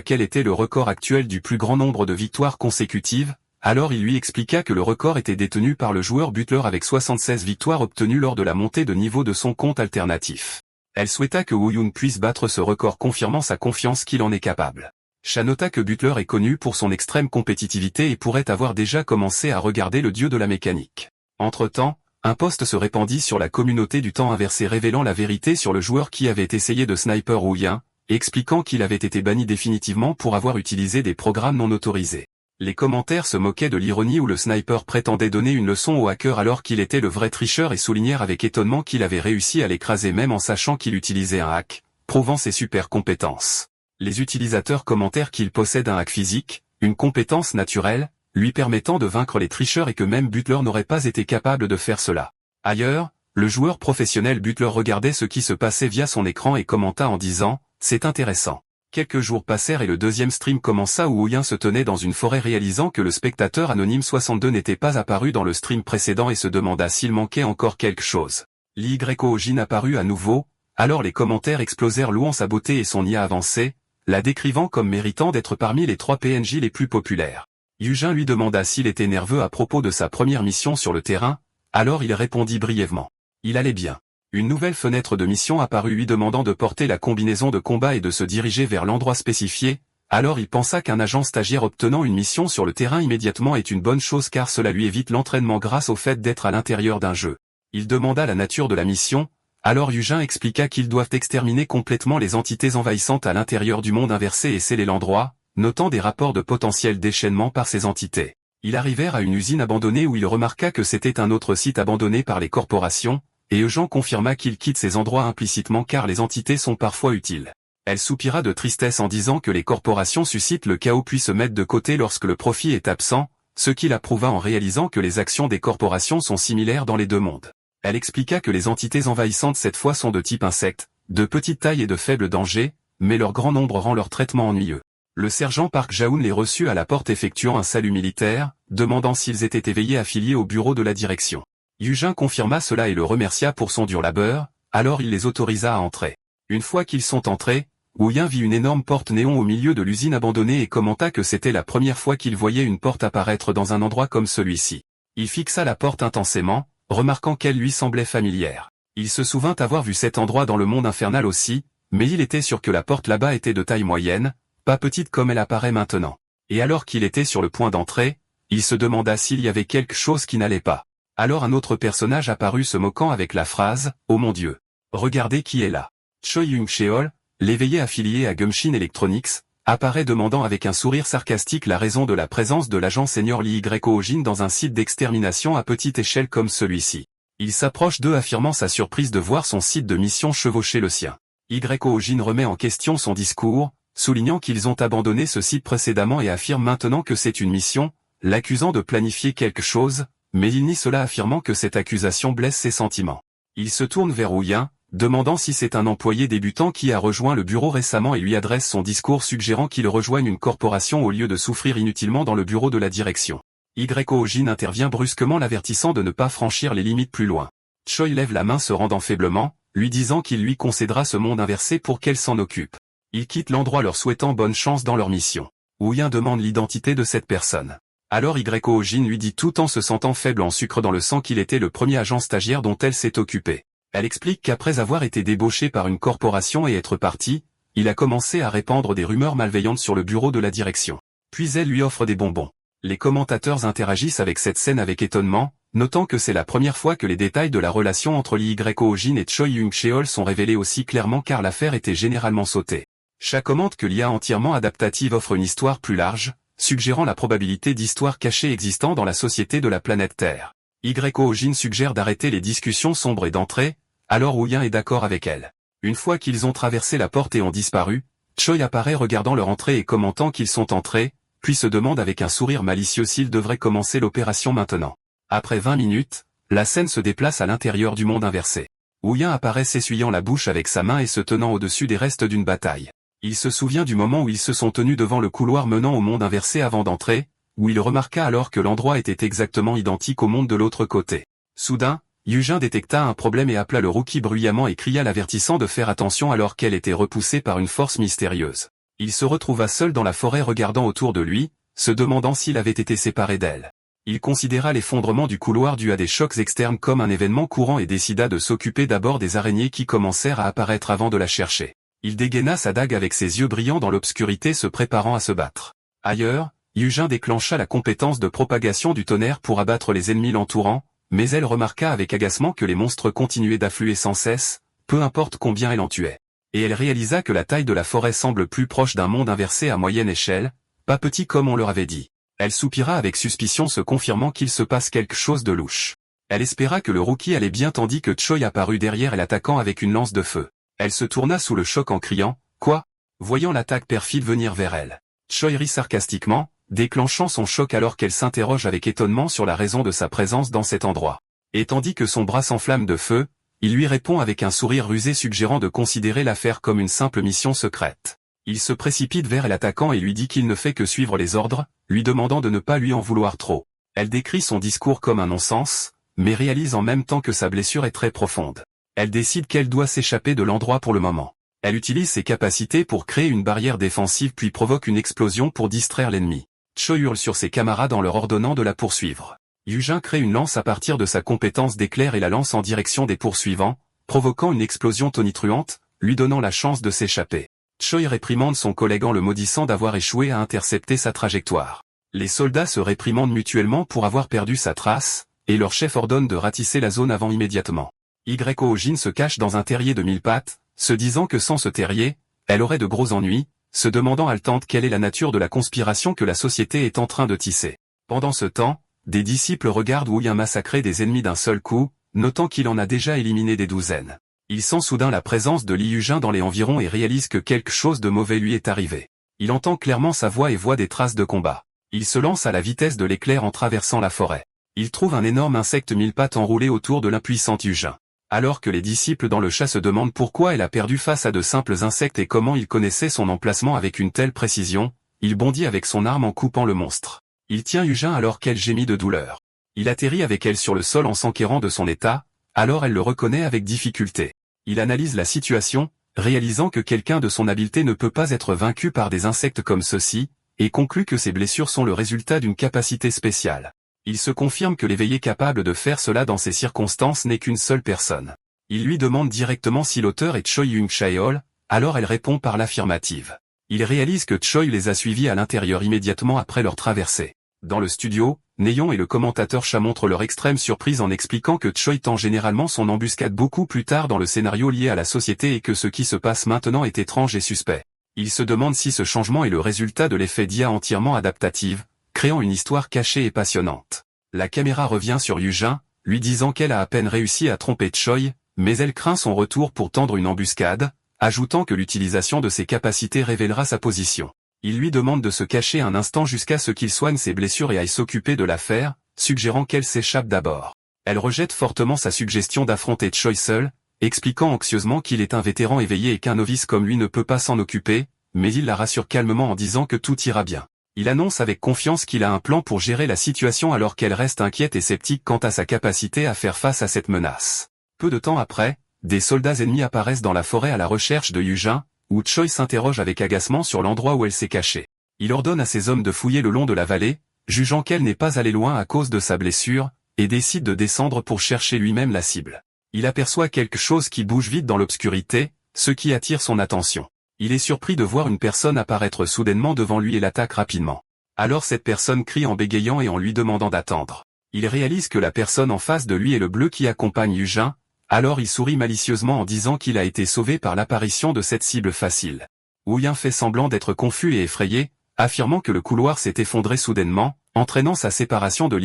quel était le record actuel du plus grand nombre de victoires consécutives, alors il lui expliqua que le record était détenu par le joueur Butler avec 76 victoires obtenues lors de la montée de niveau de son compte alternatif. Elle souhaita que Woo-Yoon puisse battre ce record confirmant sa confiance qu'il en est capable. Cha nota que Butler est connu pour son extrême compétitivité et pourrait avoir déjà commencé à regarder le dieu de la mécanique. Entre-temps, un post se répandit sur la communauté du temps inversé révélant la vérité sur le joueur qui avait essayé de sniper Woo-Yoon, expliquant qu'il avait été banni définitivement pour avoir utilisé des programmes non autorisés. Les commentaires se moquaient de l'ironie où le sniper prétendait donner une leçon au hacker alors qu'il était le vrai tricheur et soulignèrent avec étonnement qu'il avait réussi à l'écraser même en sachant qu'il utilisait un hack, prouvant ses super compétences. Les utilisateurs commentèrent qu'il possède un hack physique, une compétence naturelle, lui permettant de vaincre les tricheurs et que même Butler n'aurait pas été capable de faire cela. Ailleurs, le joueur professionnel Butler regardait ce qui se passait via son écran et commenta en disant « C'est intéressant ». Quelques jours passèrent et le deuxième stream commença où Woo-Yoon se tenait dans une forêt réalisant que le spectateur anonyme 62 n'était pas apparu dans le stream précédent et se demanda s'il manquait encore quelque chose. Lee-Jin apparut à nouveau, alors les commentaires explosèrent louant sa beauté et son IA avancée, la décrivant comme méritant d'être parmi les 3 PNJ les plus populaires. Yujin lui demanda s'il était nerveux à propos de sa première mission sur le terrain, alors il répondit brièvement. Il allait bien. Une nouvelle fenêtre de mission apparut lui demandant de porter la combinaison de combat et de se diriger vers l'endroit spécifié, alors il pensa qu'un agent stagiaire obtenant une mission sur le terrain immédiatement est une bonne chose car cela lui évite l'entraînement grâce au fait d'être à l'intérieur d'un jeu. Il demanda la nature de la mission, alors Yujin expliqua qu'ils doivent exterminer complètement les entités envahissantes à l'intérieur du monde inversé et sceller l'endroit, notant des rapports de potentiel déchaînement par ces entités. Ils arrivèrent à une usine abandonnée où il remarqua que c'était un autre site abandonné par les corporations, et Eugène confirma qu'il quitte ces endroits implicitement car les entités sont parfois utiles. Elle soupira de tristesse en disant que les corporations suscitent le chaos puis se mettent de côté lorsque le profit est absent, ce qui l'approuva en réalisant que les actions des corporations sont similaires dans les deux mondes. Elle expliqua que les entités envahissantes cette fois sont de type insecte, de petite taille et de faible danger, mais leur grand nombre rend leur traitement ennuyeux. Le sergent Park Jae-hoon les reçut à la porte effectuant un salut militaire, demandant s'ils étaient éveillés affiliés au bureau de la direction. Yujin confirma cela et le remercia pour son dur labeur, alors il les autorisa à entrer. Une fois qu'ils sont entrés, Woo-Yoon vit une énorme porte néon au milieu de l'usine abandonnée et commenta que c'était la première fois qu'il voyait une porte apparaître dans un endroit comme celui-ci. Il fixa la porte intensément, remarquant qu'elle lui semblait familière. Il se souvint avoir vu cet endroit dans le monde infernal aussi, mais il était sûr que la porte là-bas était de taille moyenne, pas petite comme elle apparaît maintenant. Et alors qu'il était sur le point d'entrer, il se demanda s'il y avait quelque chose qui n'allait pas. Alors un autre personnage apparut se moquant avec la phrase « Oh mon Dieu! Regardez qui est là !» Choi Young-cheol, l'éveillé affilié à Gumshin Electronics, apparaît demandant avec un sourire sarcastique la raison de la présence de l'agent senior Lee Jin dans un site d'extermination à petite échelle comme celui-ci. Il s'approche d'eux affirmant sa surprise de voir son site de mission chevaucher le sien. Jin remet en question son discours, soulignant qu'ils ont abandonné ce site précédemment et affirme maintenant que c'est une mission, l'accusant de planifier quelque chose, mais il nie cela affirmant que cette accusation blesse ses sentiments. Il se tourne vers Woo-Yoon, demandant si c'est un employé débutant qui a rejoint le bureau récemment et lui adresse son discours suggérant qu'il rejoigne une corporation au lieu de souffrir inutilement dans le bureau de la direction. Jin intervient brusquement l'avertissant de ne pas franchir les limites plus loin. Choi lève la main se rendant faiblement, lui disant qu'il lui concédera ce monde inversé pour qu'elle s'en occupe. Il quitte l'endroit leur souhaitant bonne chance dans leur mission. Woo-Yoon demande l'identité de cette personne. Alors Jin lui dit tout en se sentant faible en sucre dans le sang qu'il était le premier agent stagiaire dont elle s'est occupée. Elle explique qu'après avoir été débauché par une corporation et être parti, il a commencé à répandre des rumeurs malveillantes sur le bureau de la direction. Puis elle lui offre des bonbons. Les commentateurs interagissent avec cette scène avec étonnement, notant que c'est la première fois que les détails de la relation entre Lee Jin et Choi Young-cheol sont révélés aussi clairement car l'affaire était généralement sautée. Cha commente que l'IA entièrement adaptative offre une histoire plus large, suggérant la probabilité d'histoires cachées existant dans la société de la planète Terre. Jin suggère d'arrêter les discussions sombres et d'entrer, alors Woo-Yoon est d'accord avec elle. Une fois qu'ils ont traversé la porte et ont disparu, Choi apparaît regardant leur entrée et commentant qu'ils sont entrés, puis se demande avec un sourire malicieux s'ils devraient commencer l'opération maintenant. Après 20 minutes, la scène se déplace à l'intérieur du monde inversé. Wu-Yin apparaît s'essuyant la bouche avec sa main et se tenant au-dessus des restes d'une bataille. Il se souvient du moment où ils se sont tenus devant le couloir menant au monde inversé avant d'entrer, où il remarqua alors que l'endroit était exactement identique au monde de l'autre côté. Soudain, Yujin détecta un problème et appela le rookie bruyamment et cria l'avertissant de faire attention alors qu'elle était repoussée par une force mystérieuse. Il se retrouva seul dans la forêt regardant autour de lui, se demandant s'il avait été séparé d'elle. Il considéra l'effondrement du couloir dû à des chocs externes comme un événement courant et décida de s'occuper d'abord des araignées qui commencèrent à apparaître avant de la chercher. Il dégaina sa dague avec ses yeux brillants dans l'obscurité se préparant à se battre. Ailleurs, Yujin déclencha la compétence de propagation du tonnerre pour abattre les ennemis l'entourant, mais elle remarqua avec agacement que les monstres continuaient d'affluer sans cesse, peu importe combien elle en tuait. Et elle réalisa que la taille de la forêt semble plus proche d'un monde inversé à moyenne échelle, pas petit comme on leur avait dit. Elle soupira avec suspicion se confirmant qu'il se passe quelque chose de louche. Elle espéra que le rookie allait bien tandis que Choi apparut derrière elle attaquant avec une lance de feu. Elle se tourna sous le choc en criant « Quoi ?» voyant l'attaque perfide venir vers elle. Choi rit sarcastiquement, déclenchant son choc alors qu'elle s'interroge avec étonnement sur la raison de sa présence dans cet endroit. Et tandis que son bras s'enflamme de feu, il lui répond avec un sourire rusé suggérant de considérer l'affaire comme une simple mission secrète. Il se précipite vers l'attaquant et lui dit qu'il ne fait que suivre les ordres, lui demandant de ne pas lui en vouloir trop. Elle décrit son discours comme un non-sens, mais réalise en même temps que sa blessure est très profonde. Elle décide qu'elle doit s'échapper de l'endroit pour le moment. Elle utilise ses capacités pour créer une barrière défensive puis provoque une explosion pour distraire l'ennemi. Choi hurle sur ses camarades en leur ordonnant de la poursuivre. Yujin crée une lance à partir de sa compétence d'éclair et la lance en direction des poursuivants, provoquant une explosion tonitruante, lui donnant la chance de s'échapper. Choi réprimande son collègue en le maudissant d'avoir échoué à intercepter sa trajectoire. Les soldats se réprimandent mutuellement pour avoir perdu sa trace, et leur chef ordonne de ratisser la zone avant immédiatement. Jin se cache dans un terrier de 1000 pattes, se disant que sans ce terrier, elle aurait de gros ennuis, se demandant haletante quelle est la nature de la conspiration que la société est en train de tisser. Pendant ce temps, des disciples regardent Wu-Yin massacrer des ennemis d'un seul coup, notant qu'il en a déjà éliminé des douzaines. Il sent soudain la présence de Li Yujin dans les environs et réalise que quelque chose de mauvais lui est arrivé. Il entend clairement sa voix et voit des traces de combat. Il se lance à la vitesse de l'éclair en traversant la forêt. Il trouve un énorme insecte 1000 pattes enroulé autour de l'impuissante Yujin. Alors que les disciples dans le chat se demandent pourquoi elle a perdu face à de simples insectes et comment il connaissait son emplacement avec une telle précision, il bondit avec son arme en coupant le monstre. Il tient Yujin alors qu'elle gémit de douleur. Il atterrit avec elle sur le sol en s'enquérant de son état, alors elle le reconnaît avec difficulté. Il analyse la situation, réalisant que quelqu'un de son habileté ne peut pas être vaincu par des insectes comme ceux-ci, et conclut que ses blessures sont le résultat d'une capacité spéciale. Il se confirme que l'éveillé capable de faire cela dans ces circonstances n'est qu'une seule personne. Il lui demande directement si l'auteur est Choi Yung-chaeol, alors elle répond par l'affirmative. Il réalise que Choi les a suivis à l'intérieur immédiatement après leur traversée. Dans le studio, Neon et le commentateur chat montrent leur extrême surprise en expliquant que Choi tend généralement son embuscade beaucoup plus tard dans le scénario lié à la société et que ce qui se passe maintenant est étrange et suspect. Il se demande si ce changement est le résultat de l'effet d'IA entièrement adaptative, créant une histoire cachée et passionnante. La caméra revient sur Yujin, lui disant qu'elle a à peine réussi à tromper Choi, mais elle craint son retour pour tendre une embuscade, ajoutant que l'utilisation de ses capacités révélera sa position. Il lui demande de se cacher un instant jusqu'à ce qu'il soigne ses blessures et aille s'occuper de l'affaire, suggérant qu'elle s'échappe d'abord. Elle rejette fortement sa suggestion d'affronter Choi seul, expliquant anxieusement qu'il est un vétéran éveillé et qu'un novice comme lui ne peut pas s'en occuper, mais il la rassure calmement en disant que tout ira bien. Il annonce avec confiance qu'il a un plan pour gérer la situation alors qu'elle reste inquiète et sceptique quant à sa capacité à faire face à cette menace. Peu de temps après, des soldats ennemis apparaissent dans la forêt à la recherche de Yujin, où Choi s'interroge avec agacement sur l'endroit où elle s'est cachée. Il ordonne à ses hommes de fouiller le long de la vallée, jugeant qu'elle n'est pas allée loin à cause de sa blessure, et décide de descendre pour chercher lui-même la cible. Il aperçoit quelque chose qui bouge vite dans l'obscurité, ce qui attire son attention. Il est surpris de voir une personne apparaître soudainement devant lui et l'attaque rapidement. Alors cette personne crie en bégayant et en lui demandant d'attendre. Il réalise que la personne en face de lui est le bleu qui accompagne Yujin, alors il sourit malicieusement en disant qu'il a été sauvé par l'apparition de cette cible facile. Wu-Yin fait semblant d'être confus et effrayé, affirmant que le couloir s'est effondré soudainement, entraînant sa séparation de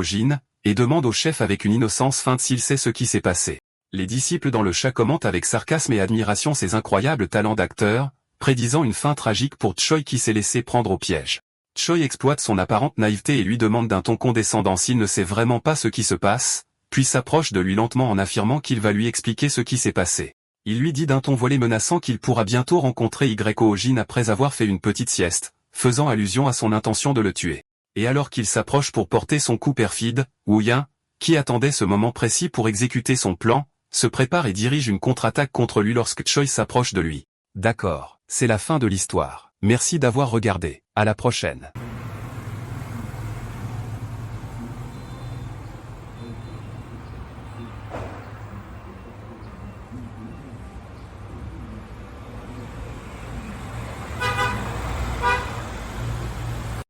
Jin, et demande au chef avec une innocence feinte s'il sait ce qui s'est passé. Les disciples dans le chat commentent avec sarcasme et admiration ses incroyables talents d'acteur, prédisant une fin tragique pour Choi qui s'est laissé prendre au piège. Choi exploite son apparente naïveté et lui demande d'un ton condescendant s'il ne sait vraiment pas ce qui se passe, puis s'approche de lui lentement en affirmant qu'il va lui expliquer ce qui s'est passé. Il lui dit d'un ton voilé menaçant qu'il pourra bientôt rencontrer Yojin après avoir fait une petite sieste, faisant allusion à son intention de le tuer. Et alors qu'il s'approche pour porter son coup perfide, Wu Yan, qui attendait ce moment précis pour exécuter son plan, se prépare et dirige une contre-attaque contre lui lorsque Choi s'approche de lui. D'accord, c'est la fin de l'histoire. Merci d'avoir regardé. À la prochaine.